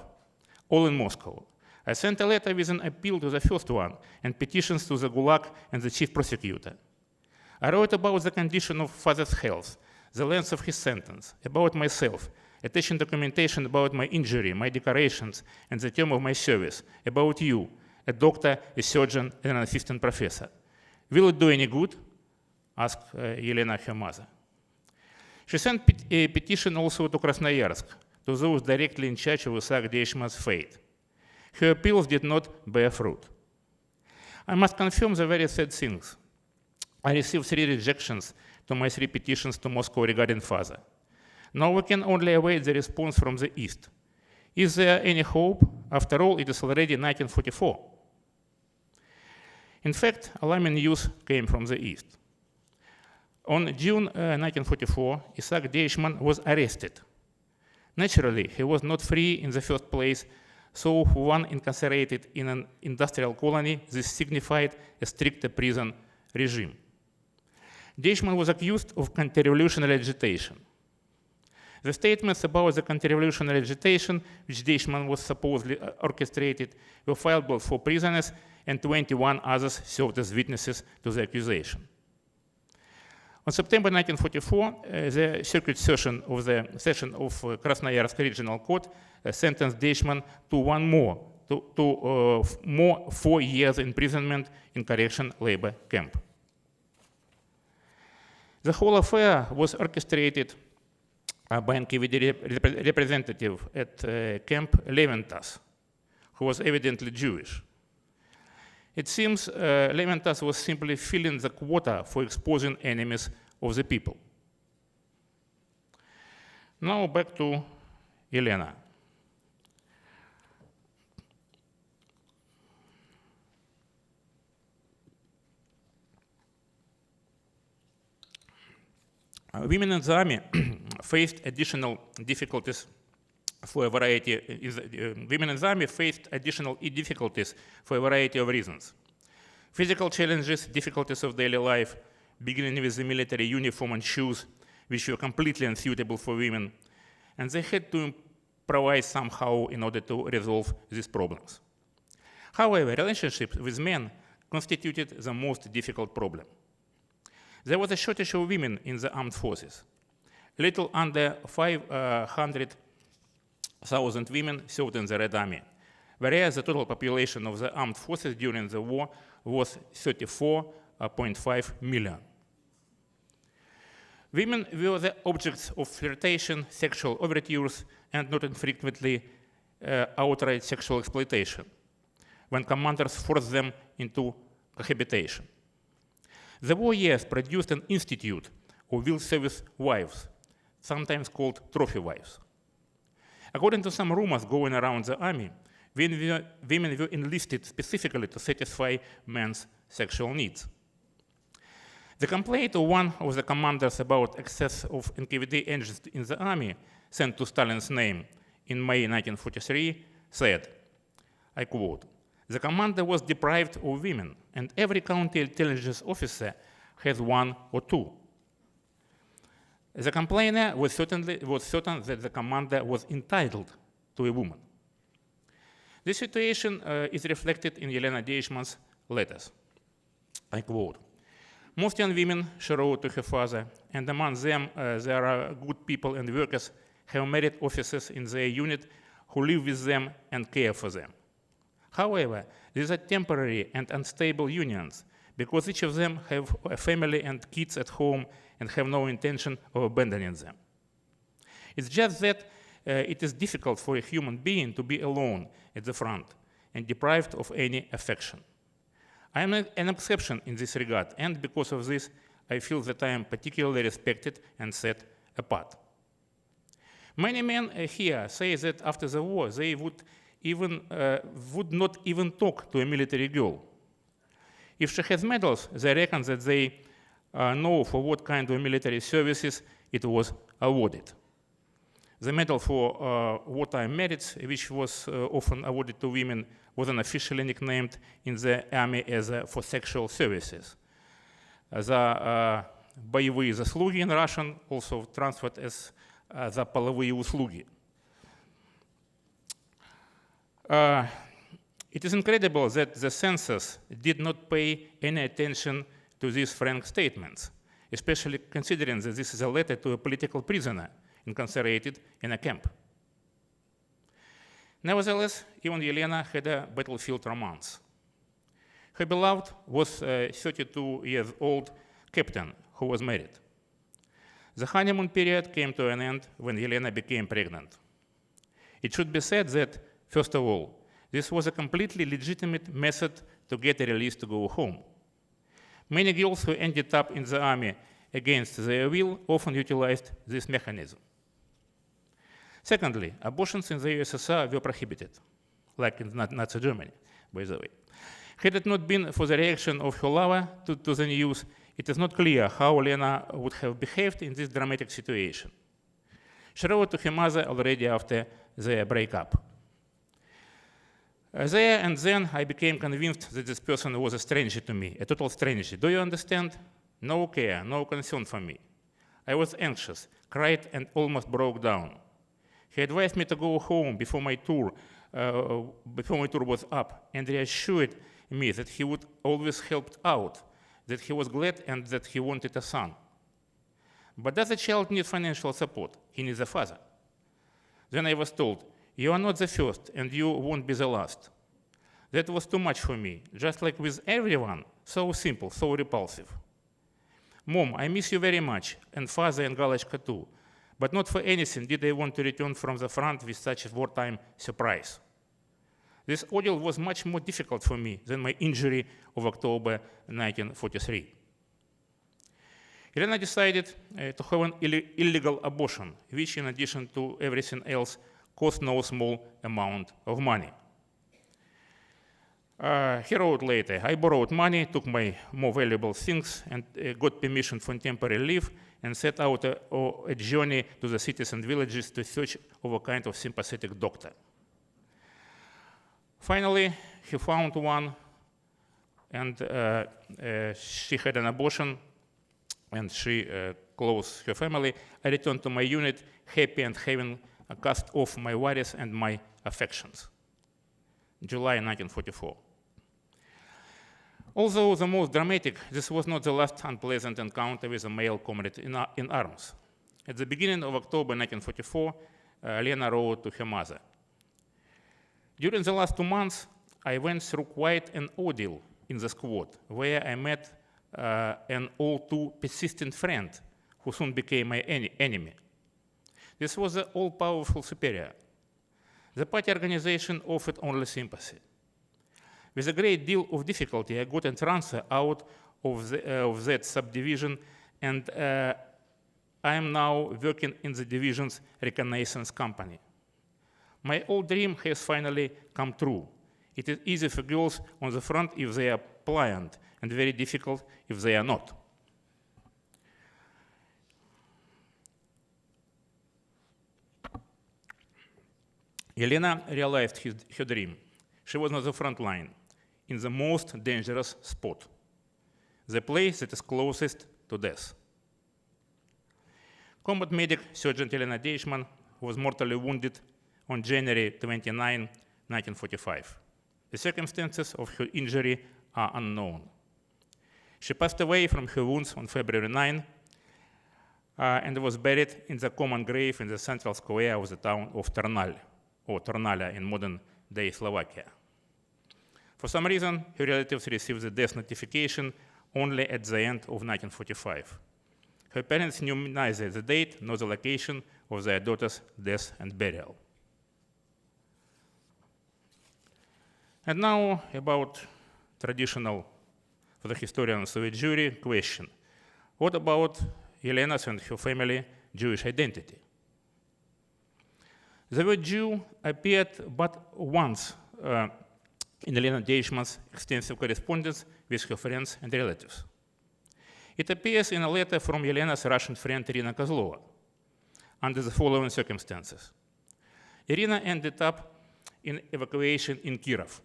all in Moscow. I sent a letter with an appeal to the first one and petitions to the Gulag and the chief prosecutor. I wrote about the condition of father's health, the length of his sentence, about myself, attaching documentation about my injury, my decorations, and the term of my service, about you, a doctor, a surgeon, and an assistant professor. Will it do any good?" asked Elena her mother. She sent a petition also to Krasnoyarsk, to those directly in charge of Isaac Deichmann's fate. Her appeals did not bear fruit. I must confirm the very sad things. I received 3 rejections to my 3 petitions to Moscow regarding father. Now we can only await the response from the East. Is there any hope? After all, it is already 1944. In fact, alarming news came from the East. On June 1944, Isaac Deichmann was arrested. Naturally, he was not free in the first place, so for one incarcerated in an industrial colony, this signified a stricter prison regime. Deichmann was accused of counter-revolutionary agitation. The statements about the counter-revolutionary agitation, which Deichmann was supposedly orchestrated, were filed both for prisoners, and 21 others served as witnesses to the accusation. On September 1944, the circuit session of Krasnoyarsk Regional Court sentenced Deichmann to 4 years imprisonment in correction labor camp. The whole affair was orchestrated by an NKVD representative at Camp Leventas, who was evidently Jewish. It seems Leventas was simply filling the quota for exposing enemies of the people. Now back to Elena. Women in the army faced additional difficulties for a variety. Women in the army faced additional difficulties for a variety of reasons: physical challenges, difficulties of daily life, beginning with the military uniform and shoes, which were completely unsuitable for women, and they had to improvise somehow in order to resolve these problems. However, relationships with men constituted the most difficult problem. There was a shortage of women in the armed forces. Little under 500,000 women served in the Red Army, whereas the total population of the armed forces during the war was 34.5 million. Women were the objects of flirtation, sexual overtures, and not infrequently outright sexual exploitation, when commanders forced them into cohabitation. The war years produced an institute of will service wives, sometimes called trophy wives. According to some rumors going around the army, women were enlisted specifically to satisfy men's sexual needs. The complaint of one of the commanders about excess of NKVD agents in the army, sent to Stalin's name in May 1943, said, I quote, "The commander was deprived of women, and every counterintelligence officer has 1 or 2. The complainer was certain that the commander was entitled to a woman. This situation is reflected in Elena Deichmann's letters. I quote, "Most young women," she wrote to her father, "and among them there are good people and workers, have married officers in their unit who live with them and care for them. However, these are temporary and unstable unions, because each of them have a family and kids at home and have no intention of abandoning them. It's just that it is difficult for a human being to be alone at the front and deprived of any affection. I am an exception in this regard, and because of this, I feel that I am particularly respected and set apart. Many men here say that after the war, they would not even talk to a military girl. If she has medals, they reckon that they know for what kind of military services it was awarded. The medal for wartime merits, which was often awarded to women, was unofficially nicknamed in the army as for sexual services. The боевые заслуги in Russian also transferred as за половые услуги. It is incredible that the censors did not pay any attention to these frank statements, especially considering that this is a letter to a political prisoner incarcerated in a camp. Nevertheless, even Yelena had a battlefield romance. Her beloved was a 32-year-old captain who was married. The honeymoon period came to an end when Yelena became pregnant. It should be said that, first of all, this was a completely legitimate method to get a release to go home. Many girls who ended up in the army against their will often utilized this mechanism. Secondly, abortions in the USSR were prohibited, like in Nazi Germany, by the way. Had it not been for the reaction of her lover to the news, it is not clear how Lena would have behaved in this dramatic situation. She wrote to her mother already after their breakup. There and then I became convinced that this person was a stranger to me, a total stranger. Do you understand? No care, no concern for me. I was anxious, cried, and almost broke down. He advised me to go home before my tour was up, and reassured me that he would always help out, that he was glad and that he wanted a son. But does a child need financial support? He needs a father. Then I was told, you are not the first and you won't be the last. That was too much for me, just like with everyone, so simple, so repulsive. Mom, I miss you very much, and father and Galashka too, but not for anything did I want to return from the front with such a wartime surprise. This ordeal was much more difficult for me than my injury of October 1943. Elena decided to have an illegal abortion, which in addition to everything else cost no small amount of money. He wrote later, I borrowed money, took my more valuable things, and got permission for temporary leave, and set out a journey to the cities and villages to search for a kind of sympathetic doctor. Finally, he found one, and she had an abortion, and she closed her family. I returned to my unit, happy and having cast off my worries and my affections. July 1944. Although the most dramatic, this was not the last unpleasant encounter with a male comrade in arms. At the beginning of October 1944, Lena wrote to her mother, during the last 2 months, I went through quite an ordeal in the squad, where I met an all too persistent friend who soon became my enemy. This was the all-powerful superior. The party organization offered only sympathy. With a great deal of difficulty, I got a transfer out of that subdivision, and I am now working in the division's reconnaissance company. My old dream has finally come true. It is easy for girls on the front if they are pliant, and very difficult if they are not. Elena realized her dream. She was on the front line, in the most dangerous spot, the place that is closest to death. Combat medic Sergeant Elena Deichman was mortally wounded on January 29, 1945. The circumstances of her injury are unknown. She passed away from her wounds on February 9 and was buried in the common grave in the central square of the town of Ternal, or Trnala in modern-day Slovakia. For some reason, her relatives received the death notification only at the end of 1945. Her parents knew neither the date nor the location of their daughter's death and burial. And now about traditional, for the historian of Soviet Jewry, question. What about Yelena's and her family Jewish identity? The word Jew appeared but once in Elena Deichman's extensive correspondence with her friends and relatives. It appears in a letter from Yelena's Russian friend Irina Kozlova under the following circumstances. Irina ended up in evacuation in Kirov.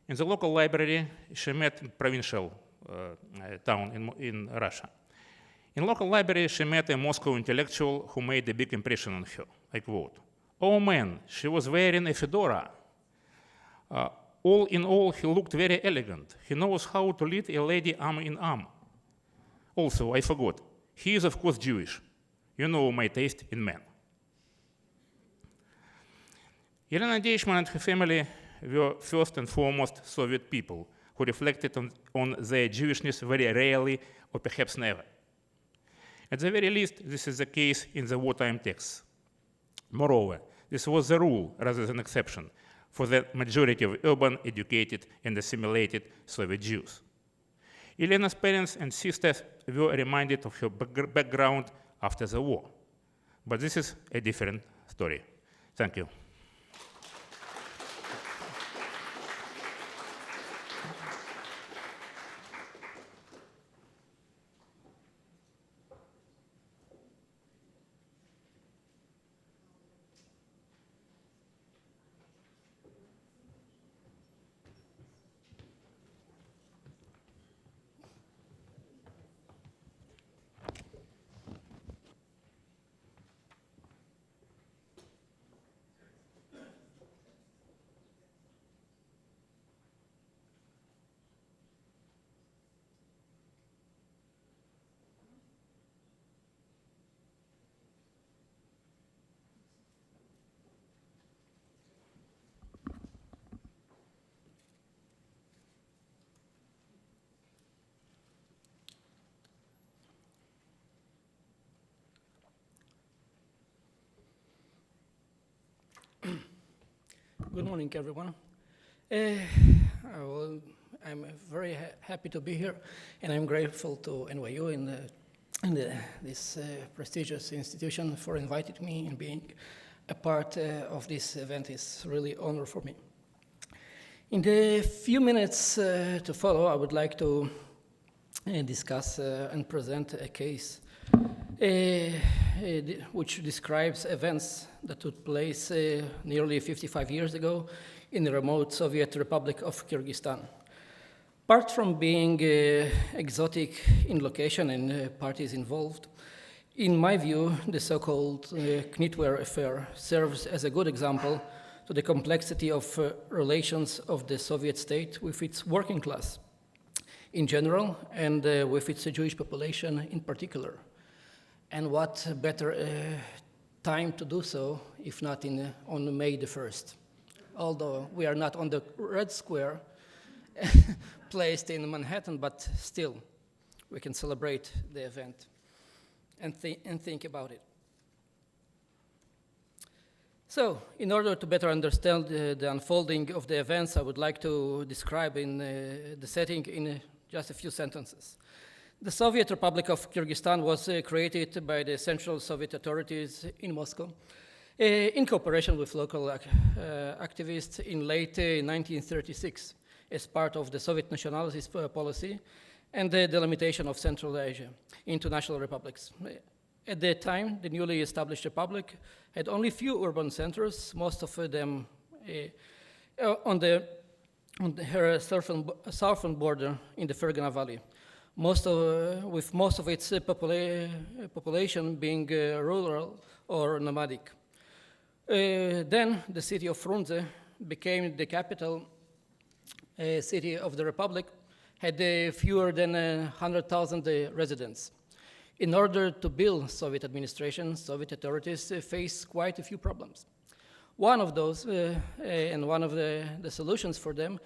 In the local library, she met a provincial town in Russia. In local library, she met a Moscow intellectual who made a big impression on her. I quote, "Oh man, she was wearing a fedora. All in all, he looked very elegant. He knows how to lead a lady arm in arm. Also, I forgot, he is of course Jewish. You know my taste in men." Elena Deichman and her family were first and foremost Soviet people who reflected on their Jewishness very rarely or perhaps never. At the very least, this is the case in the wartime texts. Moreover, this was the rule rather than exception for the majority of urban, educated, and assimilated Soviet Jews. Elena's parents and sisters were reminded of her background after the war. But this is a different story. Thank you. Good morning, everyone. I'm very happy to be here, and I'm grateful to NYU and this prestigious institution for inviting me and being a part of this event. Is really an honor for me. In the few minutes to follow, I would like to discuss and present a case which describes events that took place nearly 55 years ago in the remote Soviet Republic of Kyrgyzstan. Apart from being exotic in location and parties involved, in my view, the so-called Knitwear affair serves as a good example to the complexity of relations of the Soviet state with its working class in general and with its Jewish population in particular. And what better time to do so if not on May the 1st? Although we are not on the Red Square placed in Manhattan, but still we can celebrate the event and think about it. So, in order to better understand the unfolding of the events, I would like to describe in the setting in just a few sentences. The Soviet Republic of Kyrgyzstan was created by the Central Soviet authorities in Moscow in cooperation with local activists in late 1936 as part of the Soviet nationalist policy and the delimitation of Central Asia into national republics. At that time, the newly established republic had only few urban centers, most of them on her southern border in the Fergana Valley. With most of its population being rural or nomadic. Then the city of Frunze became the capital city of the Republic, had fewer than 100,000 residents. In order to build Soviet administration, Soviet authorities faced quite a few problems. One of those, and one of the solutions for them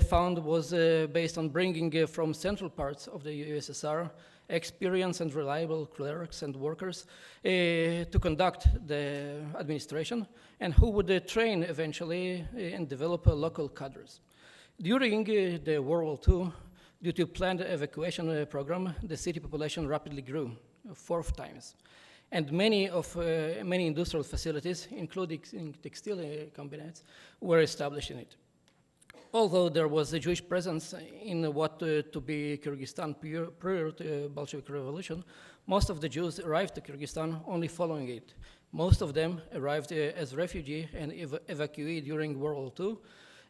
found was based on bringing from central parts of the USSR experienced and reliable clerks and workers to conduct the administration, and who would train eventually and develop local cadres. During the World War II, due to planned evacuation program, the city population rapidly grew 4 times. And many industrial facilities, including textile combinates, were established in it. Although there was a Jewish presence in what to be Kyrgyzstan prior to the Bolshevik Revolution, most of the Jews arrived to Kyrgyzstan only following it. Most of them arrived as refugees and evacuees during World War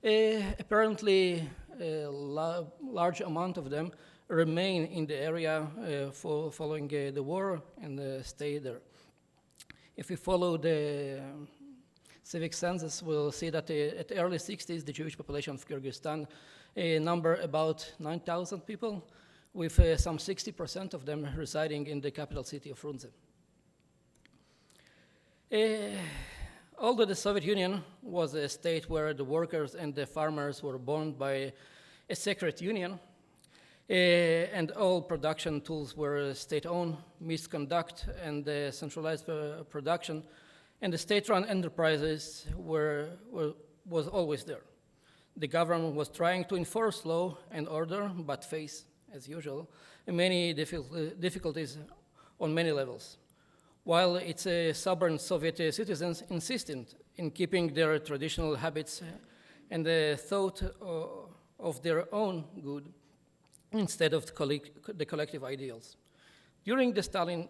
II. Apparently, a large amount of them remain in the area following the war and stay there. If we follow the civic census, we'll see that at the early 60s, the Jewish population of Kyrgyzstan number about 9,000 people, with some 60% of them residing in the capital city of Frunze. Although the Soviet Union was a state where the workers and the farmers were bound by a secret union, and all production tools were state-owned, misconduct and centralized production, and the state-run enterprises was always there. The government was trying to enforce law and order, but faced, as usual, many difficulties on many levels. While its sovereign Soviet citizens insisted in keeping their traditional habits and the thought of their own good instead of the collective ideals. During the Stalin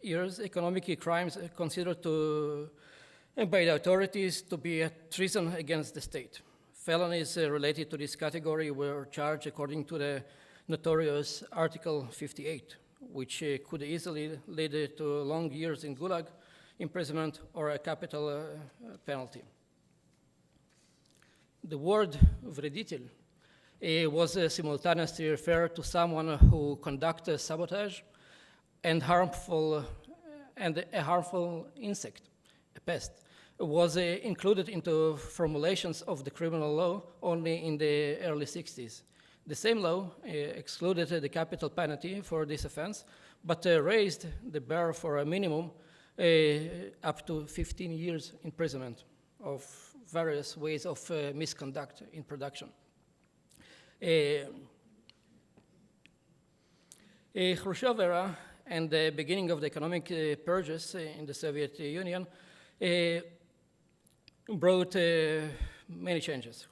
years, economic crimes considered by the authorities to be a treason against the state. Felonies related to this category were charged according to the notorious Article 58, which could easily lead to long years in Gulag, imprisonment, or a capital penalty. The word vreditelь was simultaneously referred to someone who conducted sabotage and a harmful insect, a pest. It was included into formulations of the criminal law only in the early 60s. The same law excluded the capital penalty for this offense, but raised the bar for a minimum up to 15 years imprisonment of various ways of misconduct in production. Khrushchev era and the beginning of the economic purges in the Soviet Union brought many changes.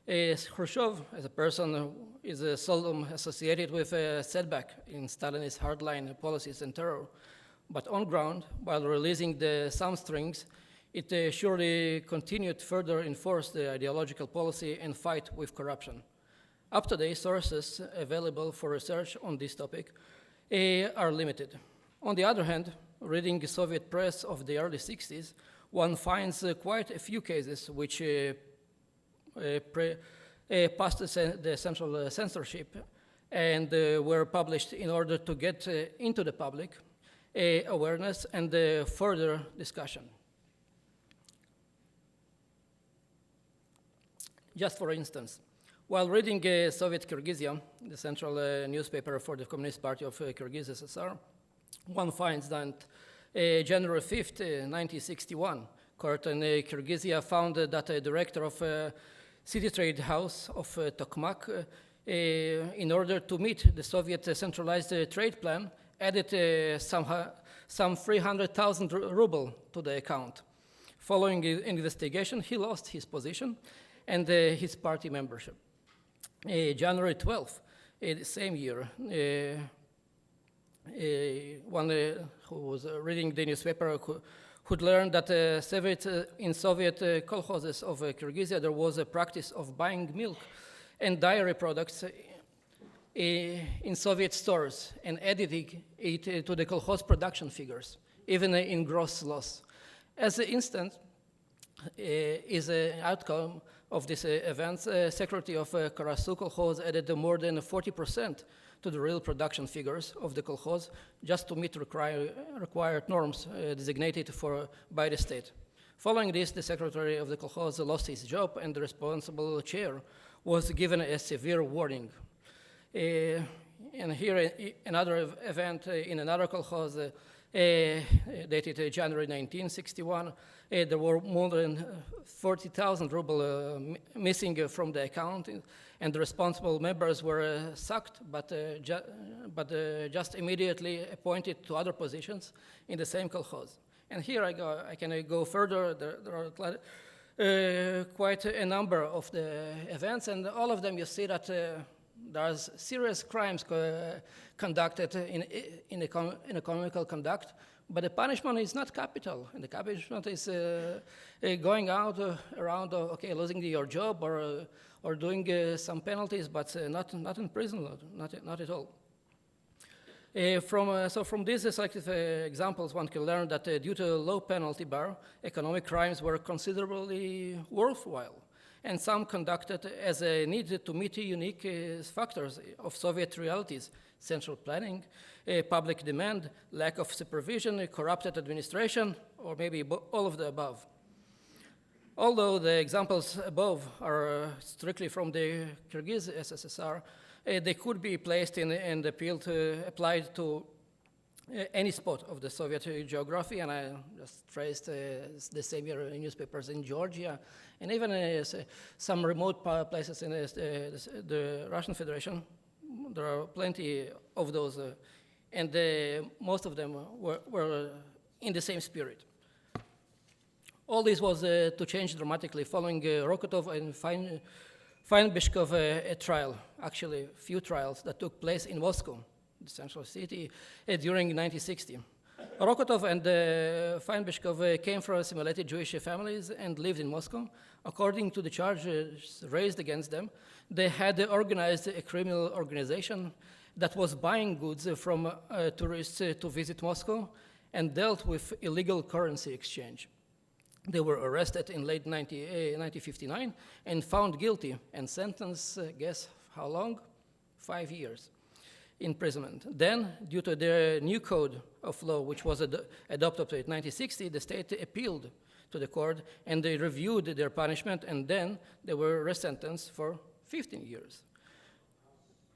Khrushchev, as a person, is seldom associated with a setback in Stalinist hardline policies and terror. But on ground, while releasing some strings, it surely continued further enforce the ideological policy and fight with corruption. Up-to-date sources available for research on this topic are limited. On the other hand, reading the Soviet press of the early 60s, one finds quite a few cases which passed the central censorship and were published in order to get into the public awareness and further discussion. Just for instance, while reading Soviet Kyrgyzia, the central newspaper for the Communist Party of Kyrgyz SSR, one finds that January 5th, 1961, court in Kyrgyzia found that a director of City Trade House of Tokmak, in order to meet the Soviet centralized trade plan, added some 300,000 ruble to the account. Following an investigation, he lost his position and his party membership. January 12th, the same year, one who was reading the newspaper could learn that in Soviet kolkhozes of Kyrgyzia, there was a practice of buying milk and dairy products in Soviet stores and editing it to the kolkhoz production figures, even in gross loss. As an instant is an outcome of this event, Secretary of Karasu kolkhoz added more than 40% to the real production figures of the kolkhoz just to meet required norms designated by the state. Following this, the secretary of the kolkhoz lost his job and the responsible chair was given a severe warning. and here another event in another kolkhoz dated January 1961. There were more than 40,000 ruble missing from the account, and the responsible members were sacked, but just immediately appointed to other positions in the same kolkhoz. And here I can go further. There are quite a number of the events, and all of them you see that there's serious crimes conducted in economical conduct, but the punishment is not capital, and the punishment is going out around, okay, losing your job or doing some penalties, but not in prison, not at all. From these selected examples, one can learn that due to a low penalty bar, economic crimes were considerably worthwhile, and some conducted as a need to meet unique factors of Soviet realities: central planning, public demand, lack of supervision, corrupted administration, or maybe all of the above. Although the examples above are strictly from the Kyrgyz SSSR, they could be placed in the field applied to any spot of the Soviet geography, and I just traced the same year newspapers in Georgia, and even some remote places in the Russian Federation. There are plenty of those, and most of them were in the same spirit. All this was to change dramatically following Rokotov and Feinbishkov trial, actually a few trials that took place in Moscow, the central city, during 1960. Rokotov and Feinbishkov came from assimilated Jewish families and lived in Moscow. According to the charges raised against them, they had organized a criminal organization that was buying goods from tourists to visit Moscow and dealt with illegal currency exchange. They were arrested in late 1959 and found guilty and sentenced, guess how long? 5 years imprisonment. Then, due to their new code of law, which was adopted in 1960, the state appealed to the court and they reviewed their punishment, and then they were resentenced for 15 years.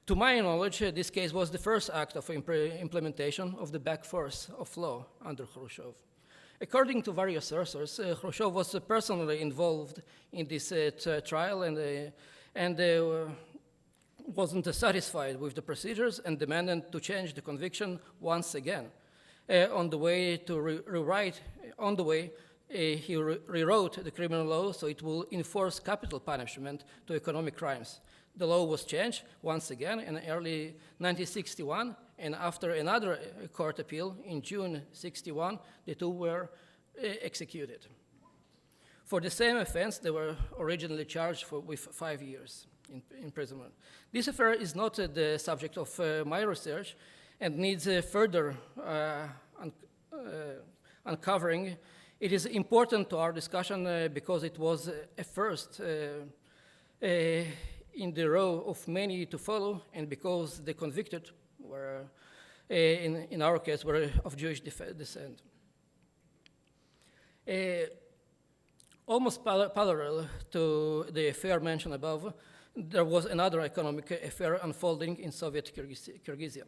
To my knowledge, this case was the first act of implementation of the back force of law under Khrushchev. According to various sources, Khrushchev was personally involved in this trial and wasn't satisfied with the procedures and demanded to change the conviction once again. On the way to rewrite, he rewrote the criminal law so it will enforce capital punishment to economic crimes. The law was changed once again in early 1961, and after another court appeal in June 61, the two were executed. For the same offense, they were originally charged with 5 years imprisonment. This affair is not the subject of my research and needs further uncovering. It is important to our discussion because it was a first in the row of many to follow, and because the convicted were, in our case, were of Jewish descent. Almost parallel to the affair mentioned above, there was another economic affair unfolding in Soviet Kyrgyzstan.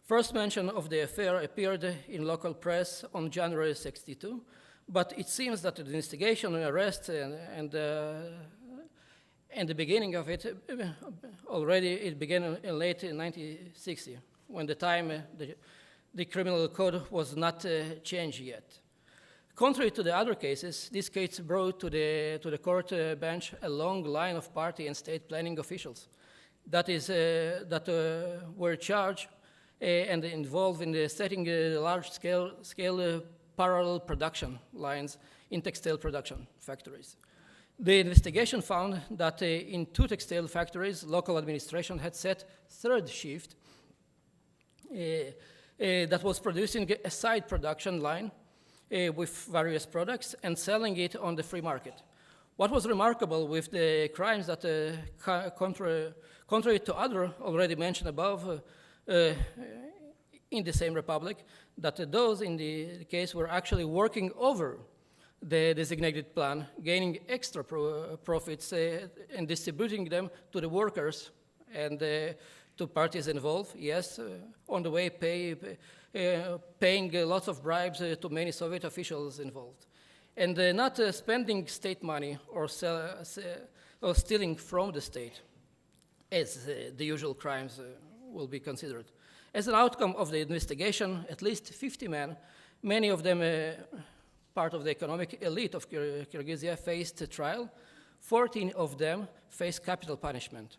First mention of the affair appeared in local press on January 62, but it seems that the investigation and arrest and the beginning of it it began in late 1960, when the time the criminal code was not changed yet. Contrary to the other cases, this case brought to the court bench a long line of party and state planning officials that were charged and involved in the setting large-scale parallel production lines in textile production factories. The investigation found that in 2 textile factories, local administration had set third shift that was producing a side production line with various products and selling it on the free market. What was remarkable with the crimes that, contrary to other already mentioned above in the same republic, that those in the case were actually working over the designated plan, gaining extra profits and distributing them to the workers and Two parties involved, yes, on the way paying lots of bribes to many Soviet officials involved. And not spending state money or stealing from the state, as the usual crimes will be considered. As an outcome of the investigation, at least 50 men, many of them part of the economic elite of Kyrgyzstan, faced a trial. 14 of them faced capital punishment.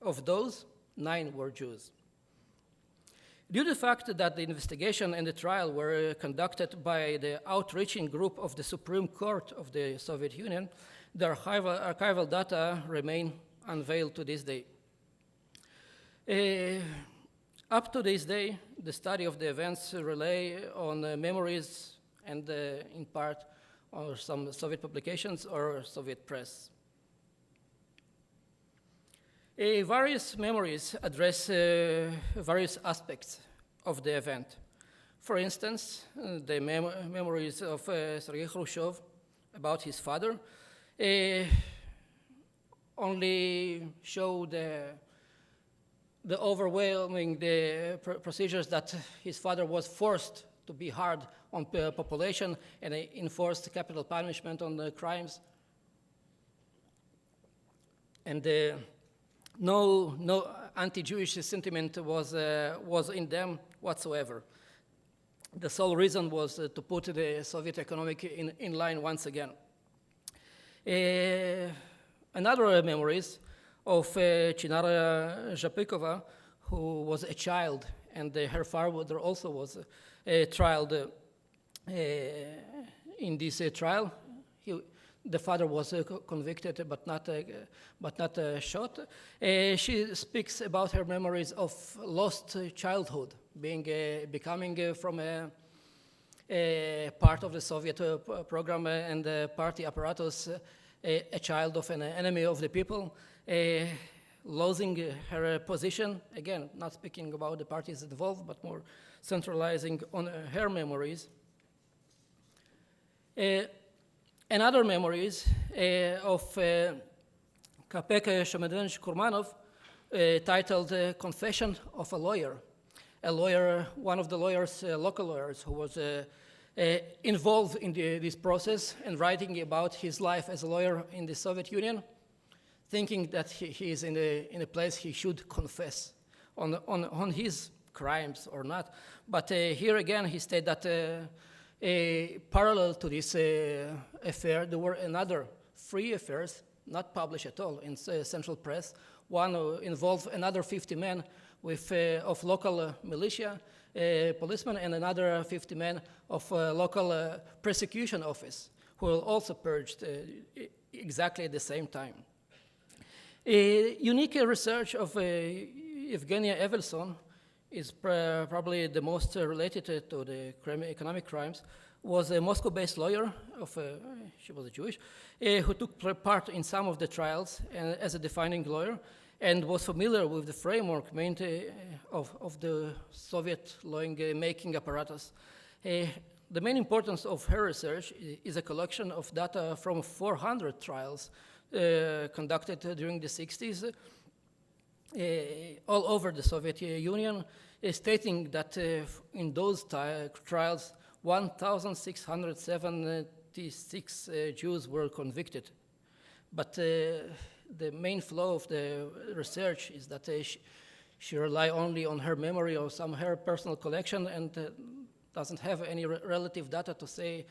Of those, 9 were Jews. Due to the fact that the investigation and the trial were conducted by the outreaching group of the Supreme Court of the Soviet Union, the archival data remain unveiled to this day. Up to this day, the study of the events rely on memories and in part on some Soviet publications or Soviet press. Various memories address various aspects of the event. For instance, the memories of Sergei Khrushchev about his father only show the overwhelming procedures that his father was forced to be hard on population and enforced capital punishment on the crimes. And no anti-Jewish sentiment was in them whatsoever. The sole reason was to put the Soviet economic in line once again. Another memories of Chinara Zhapikova, who was a child, and her father also was trialed in this trial. The father was convicted but not shot. She speaks about her memories of lost childhood, becoming from a part of the Soviet program and the party apparatus, a child of an enemy of the people, losing her position. Again, not speaking about the parties involved, but more centralizing on her memories. Another memories of Kapek Shemedovich Kurmanov, titled Confession of a Lawyer. A lawyer, one of the lawyers, local lawyers, who was involved in this process and writing about his life as a lawyer in the Soviet Union, thinking that he is in a place he should confess on his crimes or not. But here again, he stated that parallel to this affair, there were another 3 affairs, not published at all in central press. One involved another 50 men of local militia, policemen, and another 50 men of local prosecution office, who were also purged exactly at the same time. A unique research of Evgenia Evelson is probably the most related to the economic crimes, was a Moscow-based lawyer, she was a Jewish, who took part in some of the trials as a defining lawyer, and was familiar with the framework of the Soviet law-making apparatus. The main importance of her research is a collection of data from 400 trials conducted during the 60s, all over the Soviet Union, stating that in those trials, 1,676 Jews were convicted. But the main flow of the research is that she relied only on her memory or some her personal collection and doesn't have any relative data to say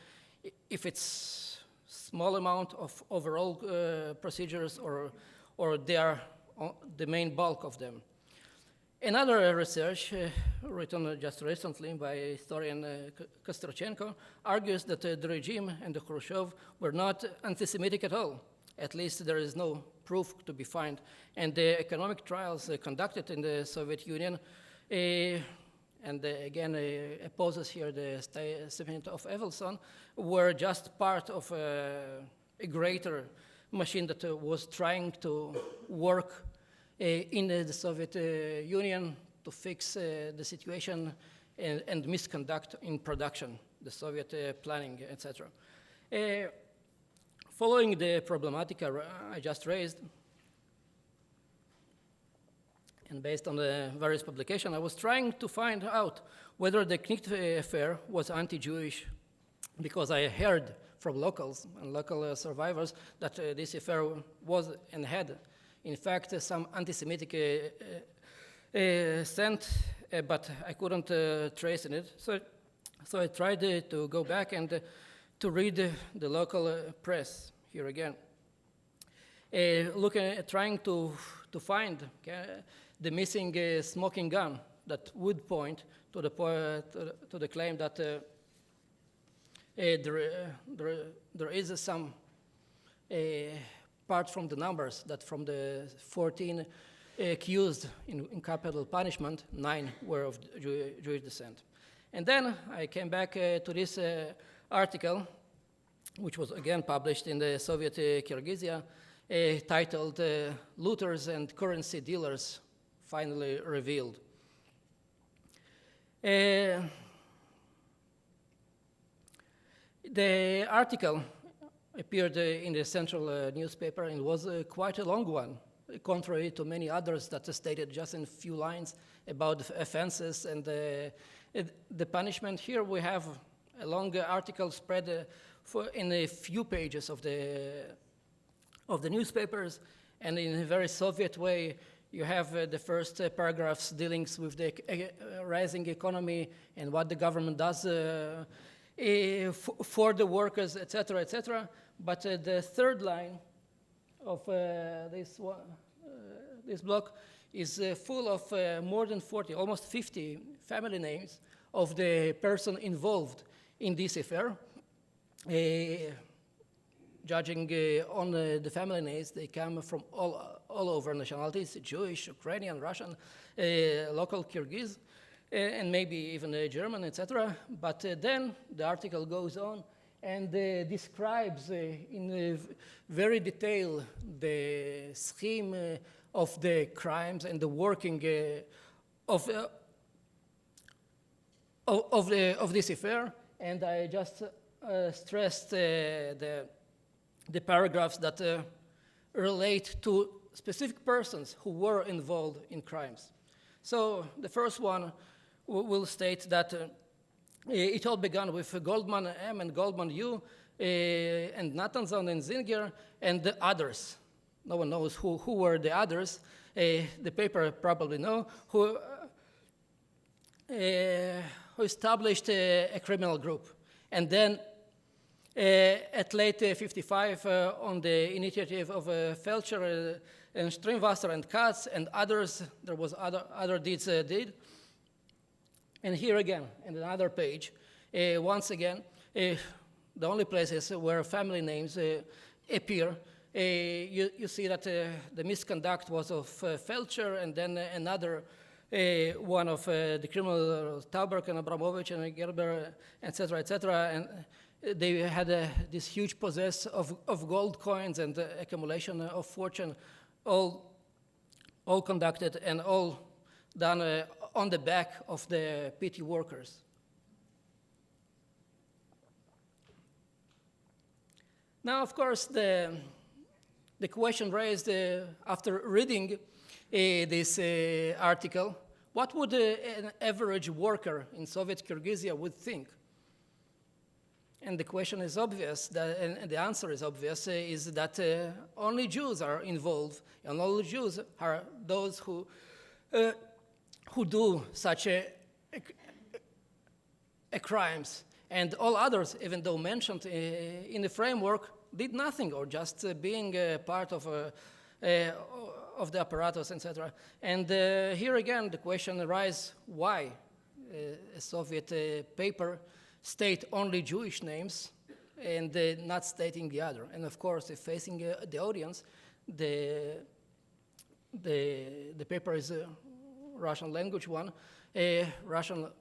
if it's small amount of overall procedures or they are the main bulk of them. Another research written just recently by historian Kostrochenko argues that the regime and the Khrushchev were not anti-Semitic at all. At least there is no proof to be found. And the economic trials conducted in the Soviet Union, and again opposes here the statement of Evelson, were just part of a greater machine that was trying to work in the Soviet Union to fix the situation and misconduct in production, the Soviet planning, etc. Following the problematic I just raised, And based on the various publications, I was trying to find out whether the Knicht affair was anti-Jewish, because I heard from locals and local survivors that this affair was and had, in fact, some anti-Semitic scent, but I couldn't trace in it. So I tried to go back and to read the local press here again, trying to find the missing smoking gun that would point to the claim that there is some part from the numbers that from the 14 accused in capital punishment, 9 were of Jewish descent. And then I came back to this article, which was again published in the Soviet Kyrgyzstan, titled Looters and Currency Dealers Finally Revealed. The article appeared in the central newspaper and was quite a long one, contrary to many others that stated just in a few lines about the offenses and the punishment. Here we have a long article spread in a few pages of the newspapers, and in a very Soviet way, you have the first paragraphs dealing with the rising economy and what the government does for the workers, etc., etc. But the third line of this block is full of more than 40, almost 50 family names of the person involved in this affair. Judging on the family names, they come from all over nationalities: Jewish, Ukrainian, Russian, local Kyrgyz, and maybe even German, etc. But then the article goes on and describes in very detail the scheme of the crimes and the working of this affair. And I just stressed the paragraphs that relate to specific persons who were involved in crimes. So the first one will state that it all began with Goldman M and Goldman U and Natanson and Zinger and the others. No one knows who were the others. The paper probably know who established a criminal group. And then at late 55, on the initiative of Felcher and Strimwasser and Katz and others, there was other deeds did. And here again, in another page, once again, the only places where family names appear, you see that the misconduct was of Felcher, and then another one of the criminal Tauberg and Abramovich and Gerber, etc., etc., and they had this huge possess of gold coins and accumulation of fortune, all conducted and all done on the back of the petty workers. Now, of course, the question raised after reading this article, what would an average worker in Soviet Kyrgyzstan would think? And the question is obvious, and the answer is obvious, is that only Jews are involved, and only Jews are those who do such crimes. And all others, even though mentioned in the framework, did nothing, or just being part of the apparatus, etc. And here again, the question arises, why a Soviet paper state only Jewish names and not stating the other? And of course, if facing the audience, the paper is a Russian language one. Russian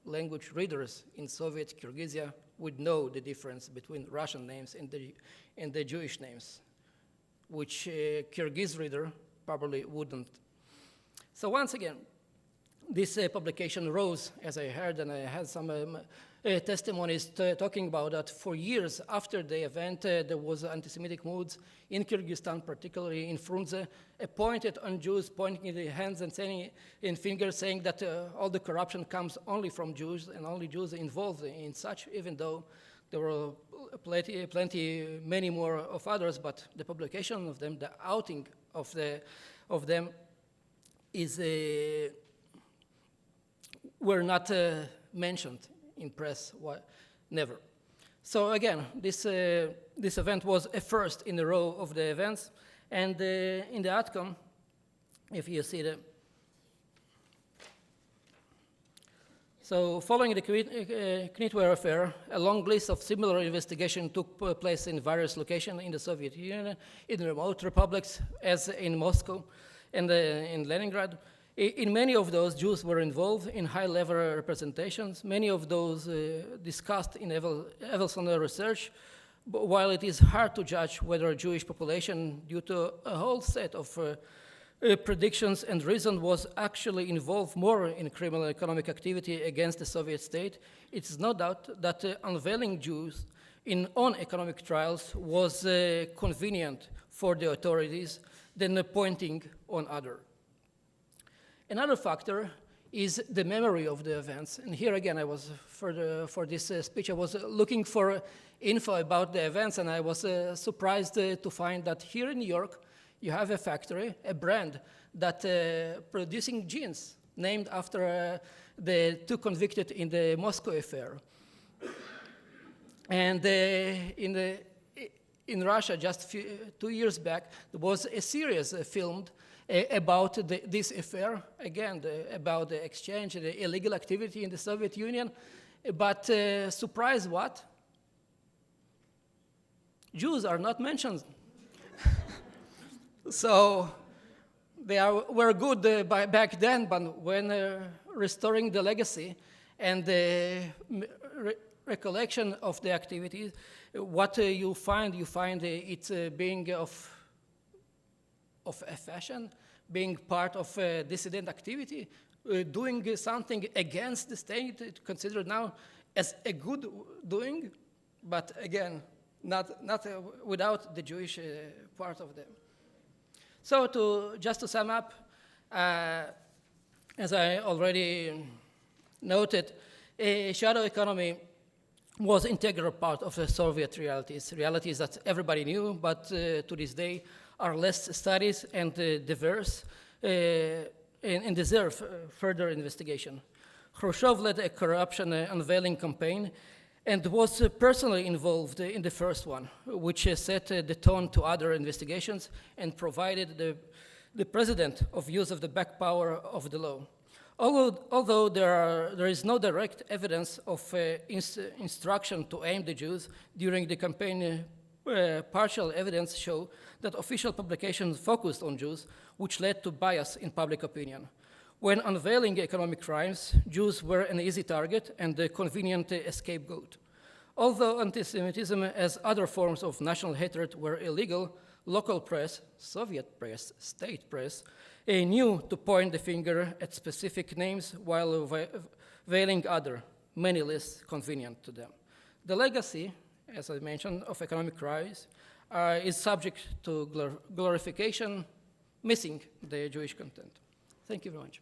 language readers in Soviet Kyrgyzstan would know the difference between Russian names and the Jewish names, which a Kyrgyz reader probably wouldn't. So once again, this publication rose, as I heard, and I had some testimonies talking about that for years after the event, there was anti-Semitic moods in Kyrgyzstan, particularly in Frunze, pointed on Jews, pointing in their hands and saying in fingers, saying that all the corruption comes only from Jews and only Jews involved in such, even though there were many more of others, but the publication of them, the outing of them is were not mentioned in press, never. So again, this event was a first in a row of the events, and in the outcome, if you see the, so following the Knitwear affair, a long list of similar investigations took place in various locations in the Soviet Union, in remote republics, as in Moscow and in Leningrad. In many of those, Jews were involved in high-level representations. Many of those discussed in Evelson research, but while it is hard to judge whether a Jewish population, due to a whole set of predictions and reasons, was actually involved more in criminal and economic activity against the Soviet state, it is no doubt that unveiling Jews on economic trials was convenient for the authorities than pointing on others. Another factor is the memory of the events. And here again, I was, for this speech, I was looking for info about the events, and I was surprised to find that here in New York, you have a factory, a brand, that producing jeans named after the two convicted in the Moscow affair. And in Russia, just 2 years back, there was a series filmed about this affair, again, about the exchange, the illegal activity in the Soviet Union. But surprise what? Jews are not mentioned. So they were good back then, but when restoring the legacy and the recollection of the activities, what you find it being of a fashion, being part of a dissident activity, doing something against the state, considered now as a good doing, but again, not without the Jewish part of them. So just to sum up, as I already noted, a shadow economy was an integral part of the Soviet realities that everybody knew, but to this day are less studied and diverse and deserve further investigation. Khrushchev led a corruption unveiling campaign and was personally involved in the first one, which set the tone to other investigations and provided the president of use of the back power of the law. Although there is no direct evidence of instruction to aim the Jews during the campaign, partial evidence show that official publications focused on Jews, which led to bias in public opinion. When unveiling economic crimes, Jews were an easy target and a convenient scapegoat. Although anti-Semitism as other forms of national hatred were illegal, local press, Soviet press, state press, knew to point the finger at specific names while veiling other, many less convenient to them. The legacy, as I mentioned, of economic crimes is subject to glorification, missing the Jewish content. Thank you very much.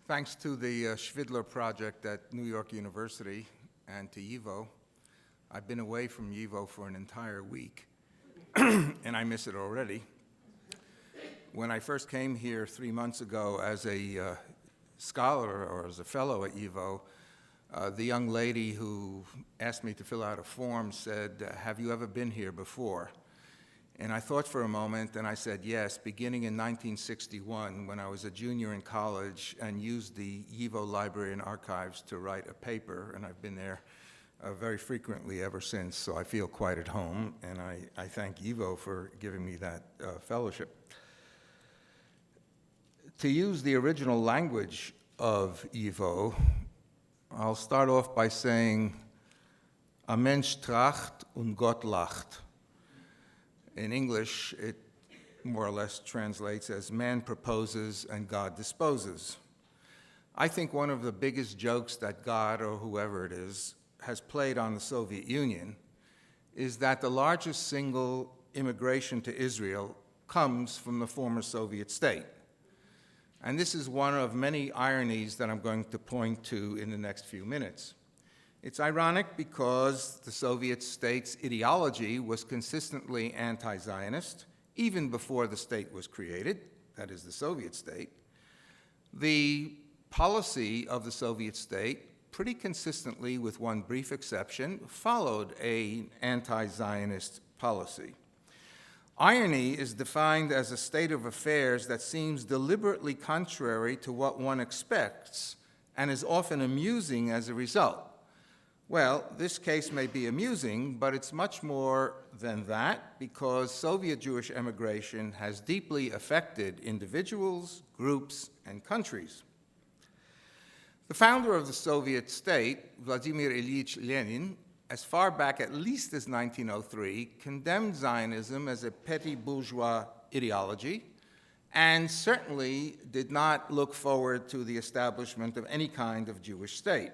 Thanks to the Shvidler project at New York University and to YIVO, I've been away from YIVO for an entire week, and I miss it already. When I first came here 3 months ago as a scholar or as a fellow at YIVO, The young lady who asked me to fill out a form said, have you ever been here before? And I thought for a moment, and I said yes, beginning in 1961, when I was a junior in college and used the YIVO Library and Archives to write a paper, and I've been there very frequently ever since, so I feel quite at home, and I thank YIVO for giving me that fellowship. To use the original language of YIVO, I'll start off by saying, "A Mensch tracht und Gott lacht." In English, it more or less translates as man proposes and God disposes. I think one of the biggest jokes that God, or whoever it is, has played on the Soviet Union is that the largest single immigration to Israel comes from the former Soviet state. And this is one of many ironies that I'm going to point to in the next few minutes. It's ironic because the Soviet state's ideology was consistently anti-Zionist, even before the state was created, that is the Soviet state. The policy of the Soviet state, pretty consistently with one brief exception, followed an anti-Zionist policy. Irony is defined as a state of affairs that seems deliberately contrary to what one expects and is often amusing as a result. Well, this case may be amusing, but it's much more than that because Soviet Jewish emigration has deeply affected individuals, groups, and countries. The founder of the Soviet state, Vladimir Ilyich Lenin, as far back at least as 1903, condemned Zionism as a petty bourgeois ideology and certainly did not look forward to the establishment of any kind of Jewish state.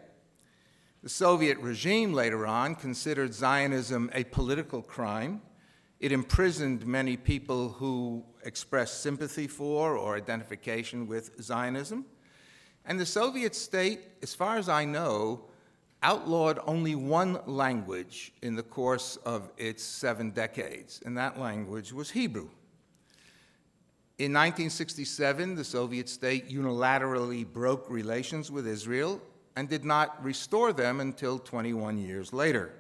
The Soviet regime later on considered Zionism a political crime. It imprisoned many people who expressed sympathy for or identification with Zionism. And the Soviet state, as far as I know, outlawed only one language in the course of its 7 decades, and that language was Hebrew. In 1967, the Soviet state unilaterally broke relations with Israel and did not restore them until 21 years later.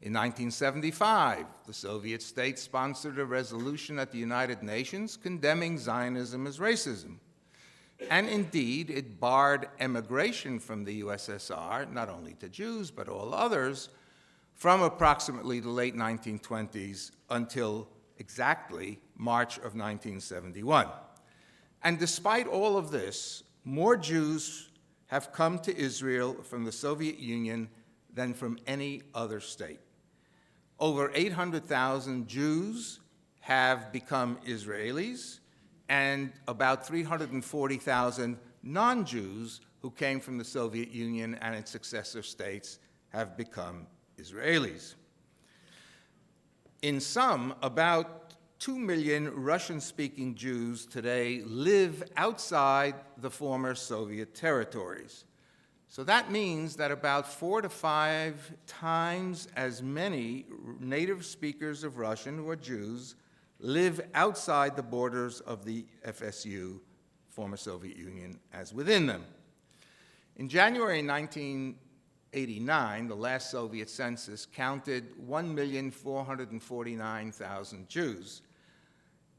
In 1975, the Soviet state sponsored a resolution at the United Nations condemning Zionism as racism. And indeed, it barred emigration from the USSR, not only to Jews, but all others, from approximately the late 1920s until exactly March of 1971. And despite all of this, more Jews have come to Israel from the Soviet Union than from any other state. Over 800,000 Jews have become Israelis, and about 340,000 non-Jews who came from the Soviet Union and its successor states have become Israelis. In sum, about 2 million Russian-speaking Jews today live outside the former Soviet territories. So that means that about 4 to 5 times as many native speakers of Russian who are Jews live outside the borders of the FSU, former Soviet Union, as within them. In January 1989, the last Soviet census counted 1,449,000 Jews.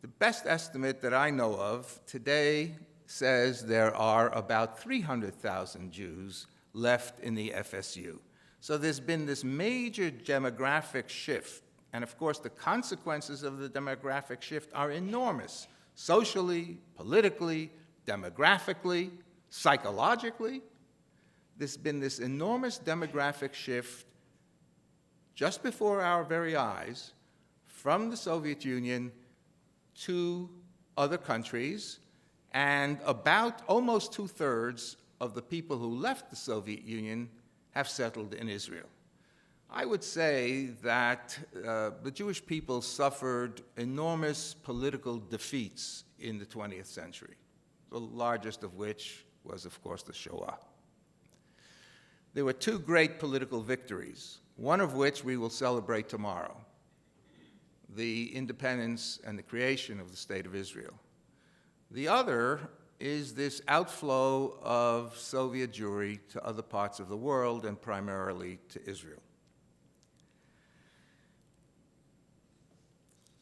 The best estimate that I know of today says there are about 300,000 Jews left in the FSU. So there's been this major demographic shift. And of course, the consequences of the demographic shift are enormous, socially, politically, demographically, psychologically. There's been this enormous demographic shift just before our very eyes from the Soviet Union to other countries, and about almost 2/3 of the people who left the Soviet Union have settled in Israel. I would say that the Jewish people suffered enormous political defeats in the 20th century, the largest of which was, of course, the Shoah. There were 2 great political victories, one of which we will celebrate tomorrow: the independence and the creation of the State of Israel. The other is this outflow of Soviet Jewry to other parts of the world and primarily to Israel.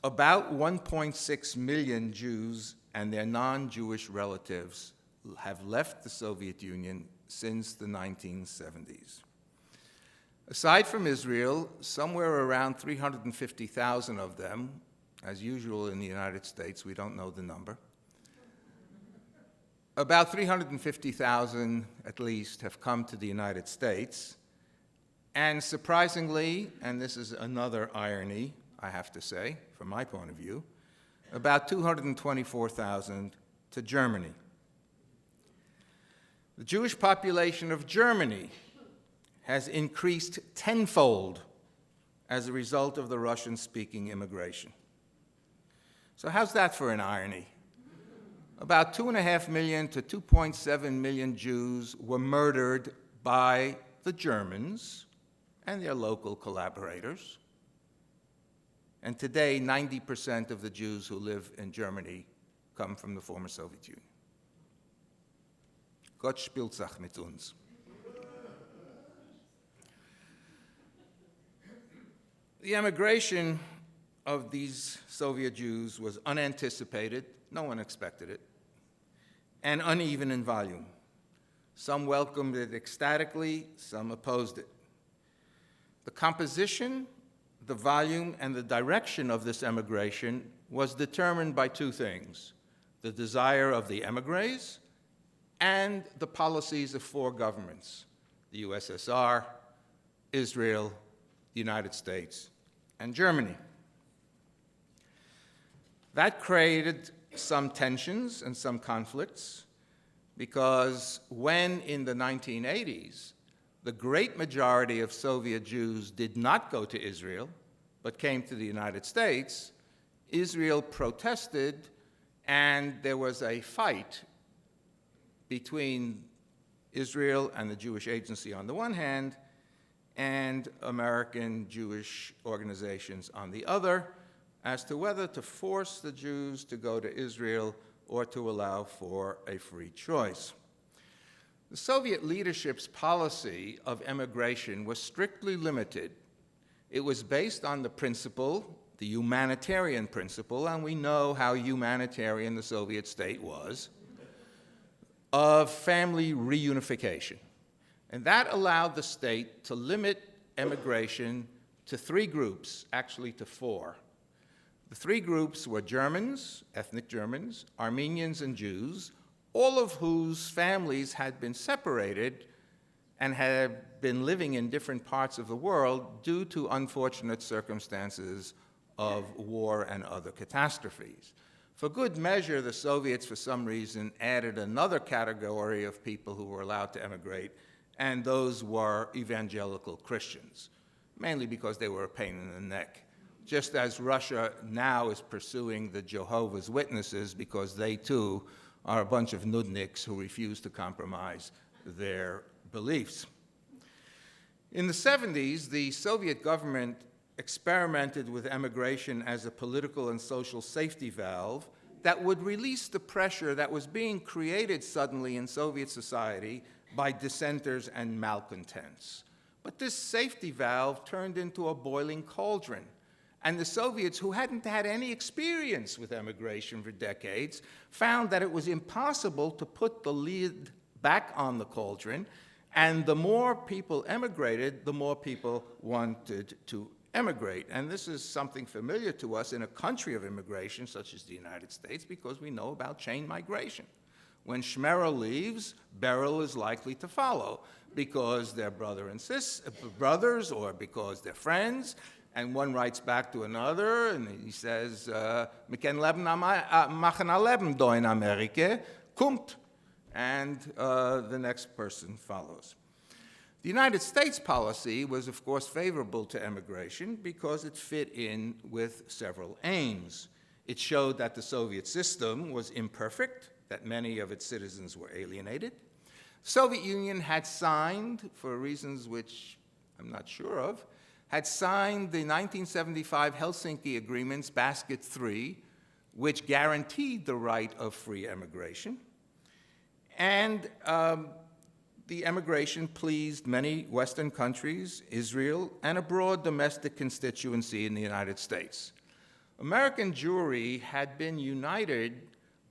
About 1.6 million Jews and their non-Jewish relatives have left the Soviet Union since the 1970s. Aside from Israel, somewhere around 350,000 of them, as usual in the United States, we don't know the number, about 350,000 at least have come to the United States, and surprisingly, and this is another irony, I have to say, from my point of view, about 224,000 to Germany. The Jewish population of Germany has increased tenfold as a result of the Russian-speaking immigration. So how's that for an irony? About 2.5 million to 2.7 million Jews were murdered by the Germans and their local collaborators. And today, 90% of the Jews who live in Germany come from the former Soviet Union. Gott spielt sich mit uns. The emigration of these Soviet Jews was unanticipated, no one expected it, and uneven in volume. Some welcomed it ecstatically, some opposed it. The composition, the volume, and the direction of this emigration was determined by two things: the desire of the emigres and the policies of four governments: the USSR, Israel, the United States, and Germany. That created some tensions and some conflicts, because when in the 1980s, the great majority of Soviet Jews did not go to Israel, but came to the United States, Israel protested, and there was a fight between Israel and the Jewish Agency on the one hand, and American Jewish organizations on the other, as to whether to force the Jews to go to Israel or to allow for a free choice. The Soviet leadership's policy of emigration was strictly limited. It was based on the principle, the humanitarian principle, and we know how humanitarian the Soviet state was, of family reunification. And that allowed the state to limit emigration to three groups, actually to four. The three groups were Germans, ethnic Germans, Armenians, and Jews, all of whose families had been separated and had been living in different parts of the world due to unfortunate circumstances of war and other catastrophes. For good measure, the Soviets, for some reason, added another category of people who were allowed to emigrate, and those were evangelical Christians, mainly because they were a pain in the neck. Just as Russia now is pursuing the Jehovah's Witnesses because they too are a bunch of nudniks who refuse to compromise their beliefs. In the 70s, the Soviet government experimented with emigration as a political and social safety valve that would release the pressure that was being created suddenly in Soviet society by dissenters and malcontents. But this safety valve turned into a boiling cauldron. And the Soviets, who hadn't had any experience with emigration for decades, found that it was impossible to put the lid back on the cauldron, and the more people emigrated, the more people wanted to emigrate. And this is something familiar to us in a country of immigration, such as the United States, because we know about chain migration. When Shmerel leaves, Beryl is likely to follow, because they're brothers, or because they're friends. And one writes back to another, and he says, "Wir können machen ein Leben da in Amerika, kommt," and the next person follows. The United States policy was, of course, favorable to emigration because it fit in with several aims. It showed that the Soviet system was imperfect, that many of its citizens were alienated. The Soviet Union had signed, for reasons which I'm not sure of, had signed the 1975 Helsinki Agreements, Basket 3, which guaranteed the right of free emigration. And the emigration pleased many Western countries, Israel, and a broad domestic constituency in the United States. American Jewry had been united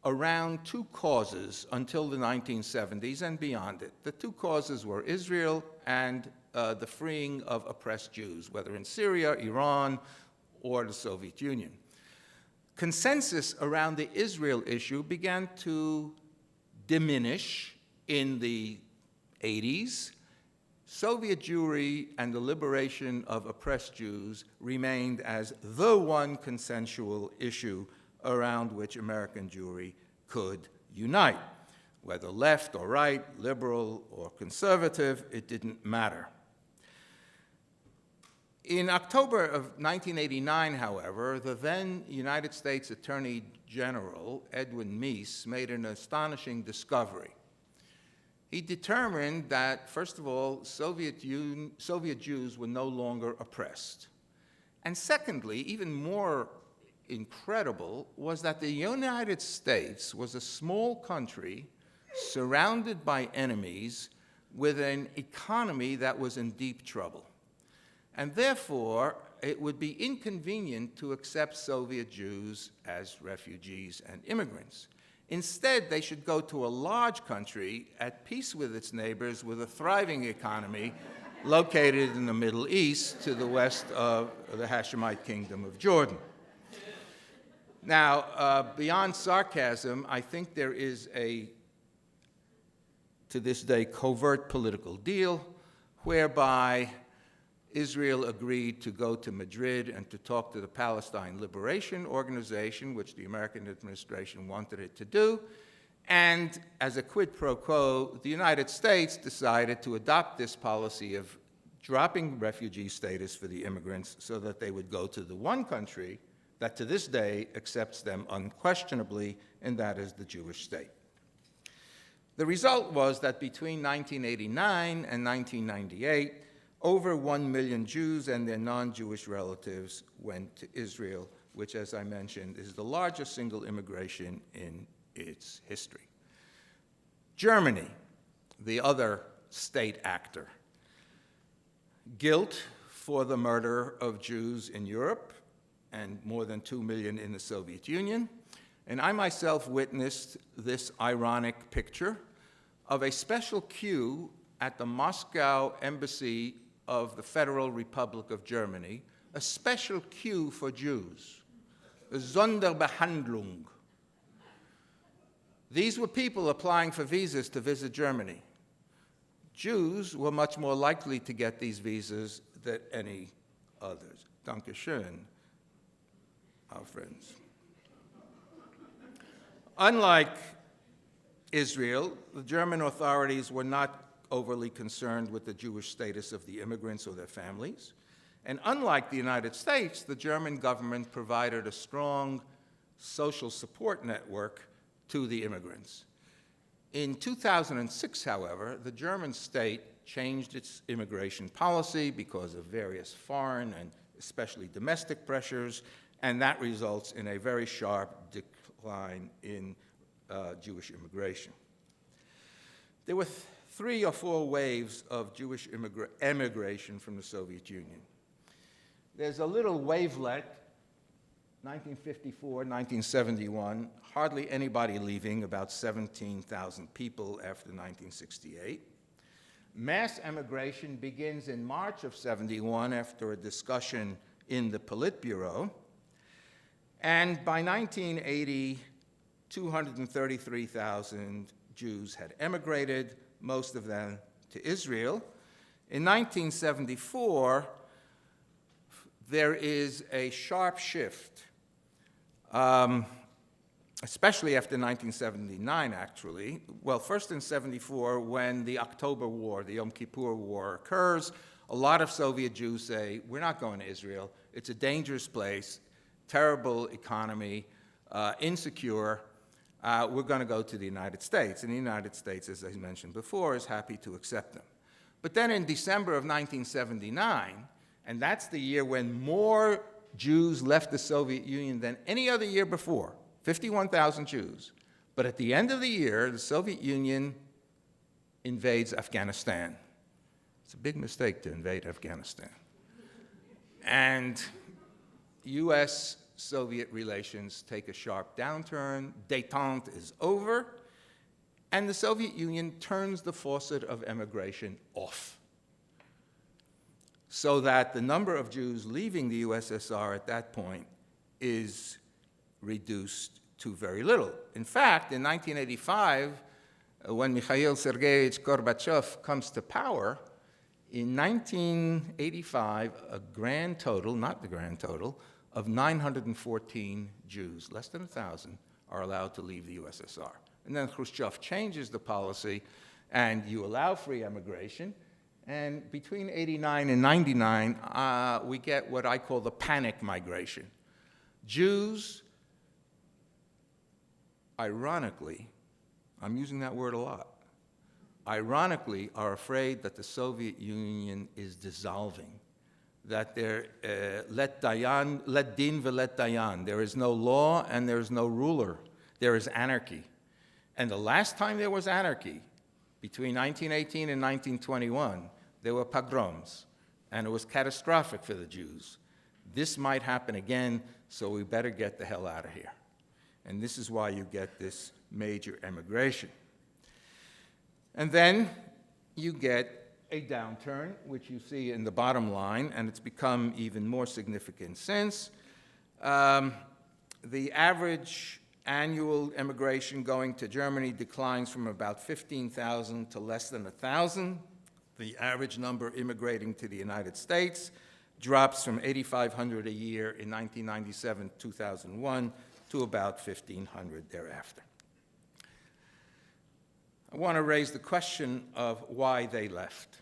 around two causes until the 1970s and beyond it. The two causes were Israel and the freeing of oppressed Jews, whether in Syria, Iran, or the Soviet Union. Consensus around the Israel issue began to diminish in the 80s. Soviet Jewry and the liberation of oppressed Jews remained as the one consensual issue around which American Jewry could unite. Whether left or right, liberal or conservative, it didn't matter. In October of 1989, however, the then United States Attorney General, Edwin Meese, made an astonishing discovery. He determined that, first of all, Soviet Jews were no longer oppressed. And secondly, even more incredible, was that the United States was a small country surrounded by enemies with an economy that was in deep trouble. And therefore, it would be inconvenient to accept Soviet Jews as refugees and immigrants. Instead, they should go to a large country at peace with its neighbors with a thriving economy located in the Middle East to the west of the Hashemite Kingdom of Jordan. Now, beyond sarcasm, I think there is a, to this day, covert political deal whereby Israel agreed to go to Madrid and to talk to the Palestine Liberation Organization, which the American administration wanted it to do. And as a quid pro quo, the United States decided to adopt this policy of dropping refugee status for the immigrants so that they would go to the one country that to this day accepts them unquestionably, and that is the Jewish state. The result was that between 1989 and 1998, over 1 million Jews and their non-Jewish relatives went to Israel, which, as I mentioned, is the largest single immigration in its history. Germany, the other state actor. Guilt for the murder of Jews in Europe and more than 2 million in the Soviet Union. And I myself witnessed this ironic picture of a special queue at the Moscow embassy of the Federal Republic of Germany, a special queue for Jews, a Sonderbehandlung. These were people applying for visas to visit Germany. Jews were much more likely to get these visas than any others. Danke schön, our friends. Unlike Israel, the German authorities were not overly concerned with the Jewish status of the immigrants or their families. And unlike the United States, the German government provided a strong social support network to the immigrants. In 2006, however, the German state changed its immigration policy because of various foreign and especially domestic pressures, and that results in a very sharp decline in Jewish immigration. There were 3 or 4 waves of Jewish emigration from the Soviet Union. There's a little wavelet, 1954, 1971, hardly anybody leaving, about 17,000 people after 1968. Mass emigration begins in March of 71 after a discussion in the Politburo. And by 1980, 233,000 Jews had emigrated, most of them to Israel. In 1974, there is a sharp shift, especially after 1979, actually. Well, first in 74, when the October War, the Yom Kippur War occurs, a lot of Soviet Jews say, we're not going to Israel. It's a dangerous place, terrible economy, insecure. We're going to go to the United States. And the United States, as I mentioned before, is happy to accept them. But then in December of 1979, and that's the year when more Jews left the Soviet Union than any other year before, 51,000 Jews, But at the end of the year, the Soviet Union invades Afghanistan. It's a big mistake to invade Afghanistan. And US-Soviet relations take a sharp downturn, détente is over, and the Soviet Union turns the faucet of emigration off, so that the number of Jews leaving the USSR at that point is reduced to very little. In fact, in 1985, when Mikhail Sergeyevich Gorbachev comes to power, in 1985, a grand total, not the grand total, of 914 Jews, less than 1,000, are allowed to leave the USSR. And then Khrushchev changes the policy, and you allow free emigration. And between 89 and 99, we get what I call the panic migration. Jews, ironically, I'm using that word a lot, ironically are afraid that the Soviet Union is dissolving, that they're let din velet dayan. There is no law and there is no ruler. There is anarchy. And the last time there was anarchy, between 1918 and 1921, there were pogroms, and it was catastrophic for the Jews. This might happen again, so we better get the hell out of here. And this is why you get this major emigration. And then you get a downturn, which you see in the bottom line, and it's become even more significant since. The average annual emigration going to Germany declines from about 15,000 to less than 1,000. The average number immigrating to the United States drops from 8,500 a year in 1997-2001 to about 1,500 thereafter. I want to raise the question of why they left.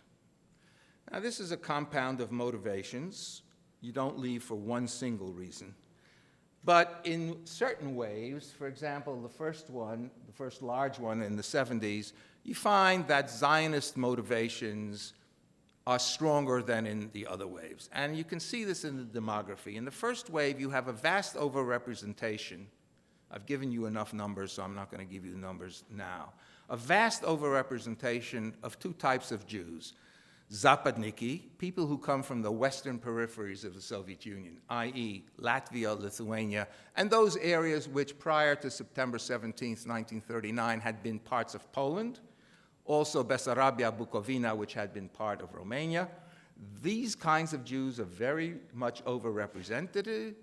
Now, this is a compound of motivations. You don't leave for one single reason. But in certain waves, for example, the first large one in the 70s, you find that Zionist motivations are stronger than in the other waves. And you can see this in the demography. In the first wave, you have a vast overrepresentation. I've given you enough numbers, so I'm not going to give you the numbers now. A vast overrepresentation of two types of Jews. Zapadniki, people who come from the western peripheries of the Soviet Union, i.e. Latvia, Lithuania, and those areas which prior to September 17th, 1939 had been parts of Poland, also Bessarabia, Bukovina, which had been part of Romania. These kinds of Jews are very much represented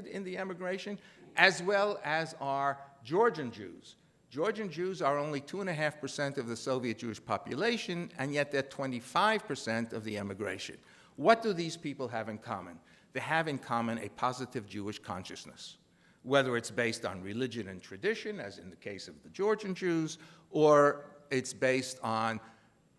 in the emigration, as well as are Georgian Jews. Georgian Jews are only 2.5% of the Soviet Jewish population, and yet they're 25% of the emigration. What do these people have in common? They have in common a positive Jewish consciousness, whether it's based on religion and tradition, as in the case of the Georgian Jews, or it's based on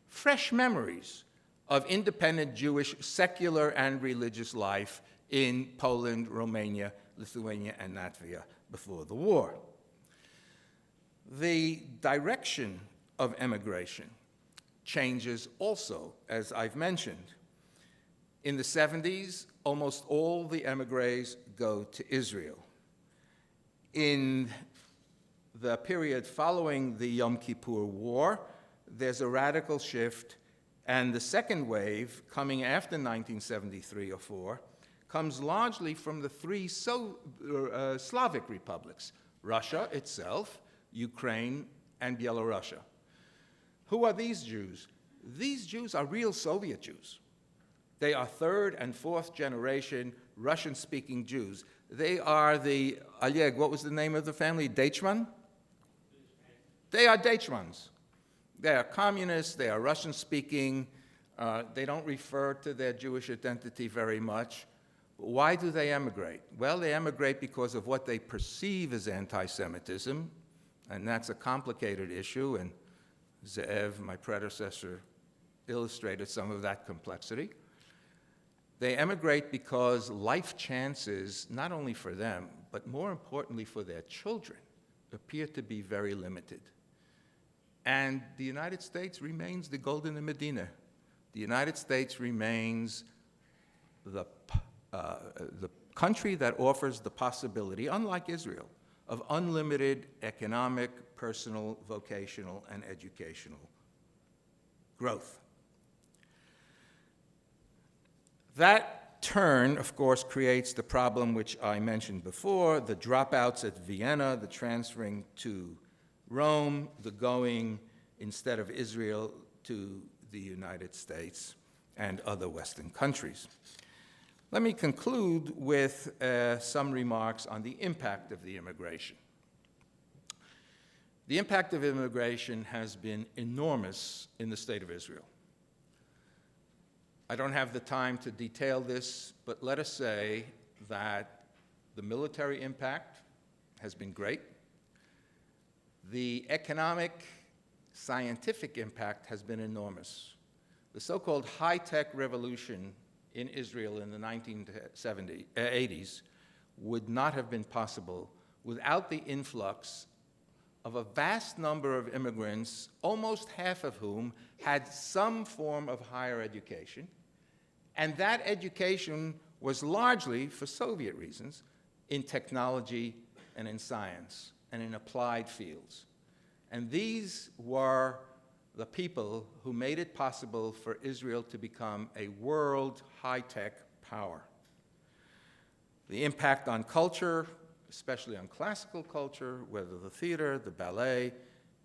fresh memories of independent Jewish secular and religious life in Poland, Romania, Lithuania, and Latvia before the war. The direction of emigration changes also, as I've mentioned. In the 70s, almost all the emigres go to Israel. In the period following the Yom Kippur War, there's a radical shift, and the second wave, coming after 1973 or 4, comes largely from the three Slavic republics, Russia itself, Ukraine, and Belarus. Who are these Jews? These Jews are real Soviet Jews. They are third and fourth generation Russian-speaking Jews. They are the, Oleg, what was the name of the family? Deichman? They are Deichmans. They are communists, they are Russian-speaking, they don't refer to their Jewish identity very much. Why do they emigrate? Well, they emigrate because of what they perceive as anti-Semitism, and that's a complicated issue, and Zeev, my predecessor, illustrated some of that complexity. They emigrate because life chances, not only for them, but more importantly for their children, appear to be very limited. And the United States remains the golden Medina. The United States remains the country that offers the possibility, unlike Israel, of unlimited economic, personal, vocational, and educational growth. That turn, of course, creates the problem which I mentioned before, the dropouts at Vienna, the transferring to Rome, the going, instead of Israel, to the United States and other Western countries. Let me conclude with some remarks on the impact of the immigration. The impact of immigration has been enormous in the state of Israel. I don't have the time to detail this, but let us say that the military impact has been great. The economic, scientific impact has been enormous. The so-called high-tech revolution in Israel in the 1980s would not have been possible without the influx of a vast number of immigrants, almost half of whom had some form of higher education, and that education was largely, for Soviet reasons, in technology and in science and in applied fields. And these were the people who made it possible for Israel to become a world high-tech power. The impact on culture, especially on classical culture, whether the theater, the ballet,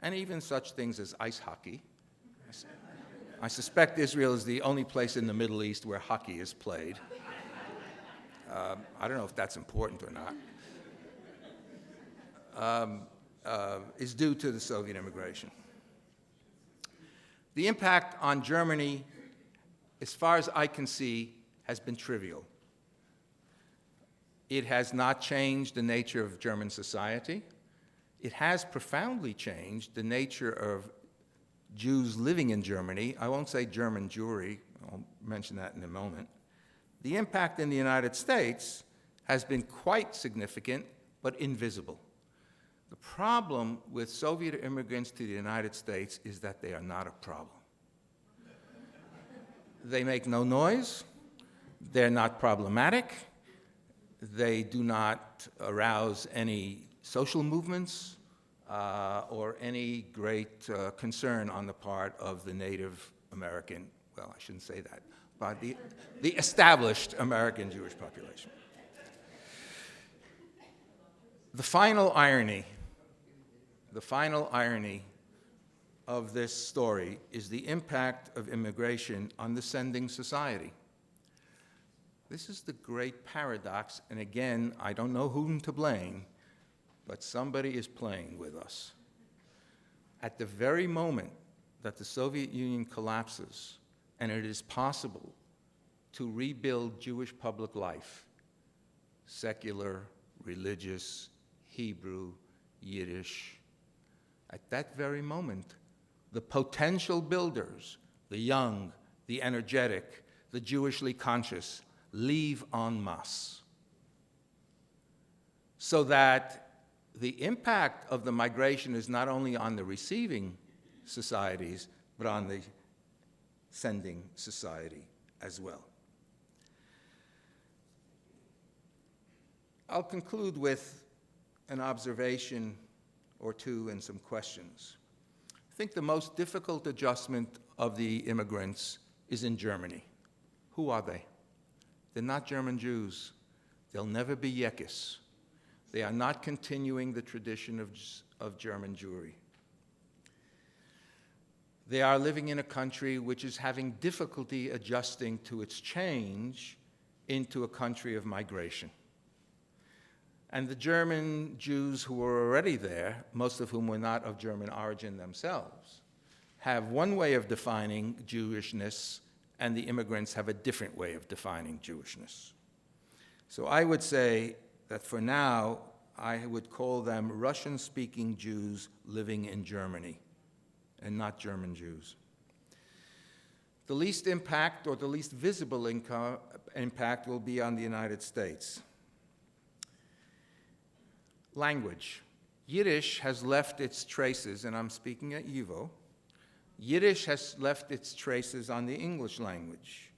and even such things as ice hockey. I suspect Israel is the only place in the Middle East where hockey is played. I don't know if that's important or not. Is due to the Soviet immigration. The impact on Germany, as far as I can see, has been trivial. It has not changed the nature of German society. It has profoundly changed the nature of Jews living in Germany. I won't say German Jewry, I'll mention that in a moment. The impact in the United States has been quite significant, but invisible. The problem with Soviet immigrants to the United States is that they are not a problem. They make no noise, they're not problematic, they do not arouse any social movements or any great concern on the part of the Native American, well, I shouldn't say that, but the established American Jewish population. The final irony of this story is the impact of immigration on the sending society. This is the great paradox, and again, I don't know whom to blame, but somebody is playing with us. At the very moment that the Soviet Union collapses, and it is possible to rebuild Jewish public life, secular, religious, Hebrew, Yiddish, at that very moment, the potential builders, the young, the energetic, the Jewishly conscious, leave en masse. So that the impact of the migration is not only on the receiving societies, but on the sending society as well. I'll conclude with an observation or two and some questions. I think the most difficult adjustment of the immigrants is in Germany. Who are they? They're not German Jews. They'll never be Yekis. They are not continuing the tradition of German Jewry. They are living in a country which is having difficulty adjusting to its change into a country of migration. And the German Jews who were already there, most of whom were not of German origin themselves, have one way of defining Jewishness, and the immigrants have a different way of defining Jewishness. So I would say that for now, I would call them Russian-speaking Jews living in Germany, and not German Jews. The least impact, or the least visible impact, will be on the United States. Language. Yiddish has left its traces, and I'm speaking at YIVO. Yiddish has left its traces on the English language.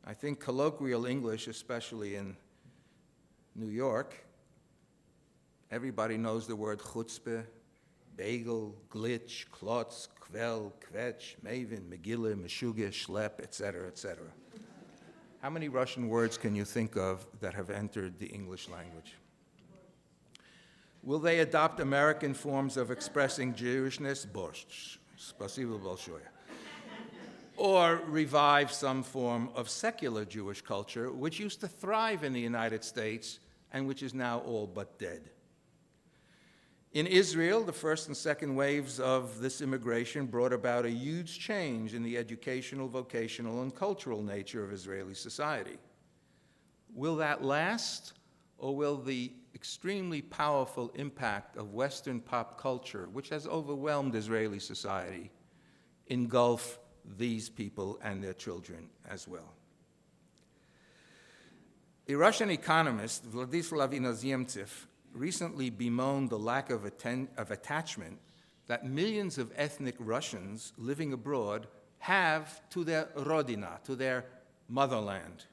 I think colloquial English, especially in New York, Everybody knows the word chutzpah, bagel, glitch, klotz, kvel, kvetch, mavin, megillah, meshuggah, shlep, etc., etc. How many Russian words can you think of that have entered the English language? Will they adopt American forms of expressing Jewishness? Borscht, spasibo bolshoye. Or revive some form of secular Jewish culture, which used to thrive in the United States and which is now all but dead. In Israel, the first and second waves of this immigration brought about a huge change in the educational, vocational, and cultural nature of Israeli society. Will that last, or will the extremely powerful impact of Western pop culture, which has overwhelmed Israeli society, engulf these people and their children as well? A Russian economist, Vladislav Inozemtsev, recently bemoaned the lack of attachment that millions of ethnic Russians living abroad have to their rodina, to their motherland,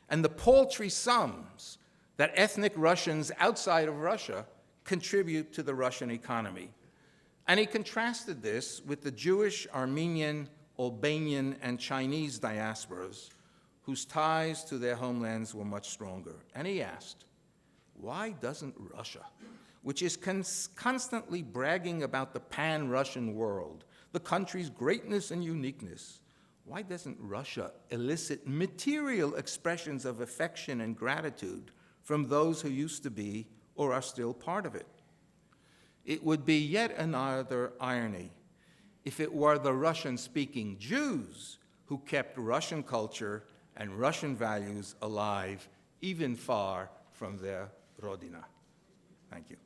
and the paltry sums that ethnic Russians outside of Russia contribute to the Russian economy. And he contrasted this with the Jewish, Armenian, Albanian, and Chinese diasporas whose ties to their homelands were much stronger. And he asked, why doesn't Russia, which is constantly bragging about the pan-Russian world, the country's greatness and uniqueness, why doesn't Russia elicit material expressions of affection and gratitude from those who used to be or are still part of it? It would be yet another irony if it were the Russian-speaking Jews who kept Russian culture and Russian values alive, even far from their rodina. Thank you.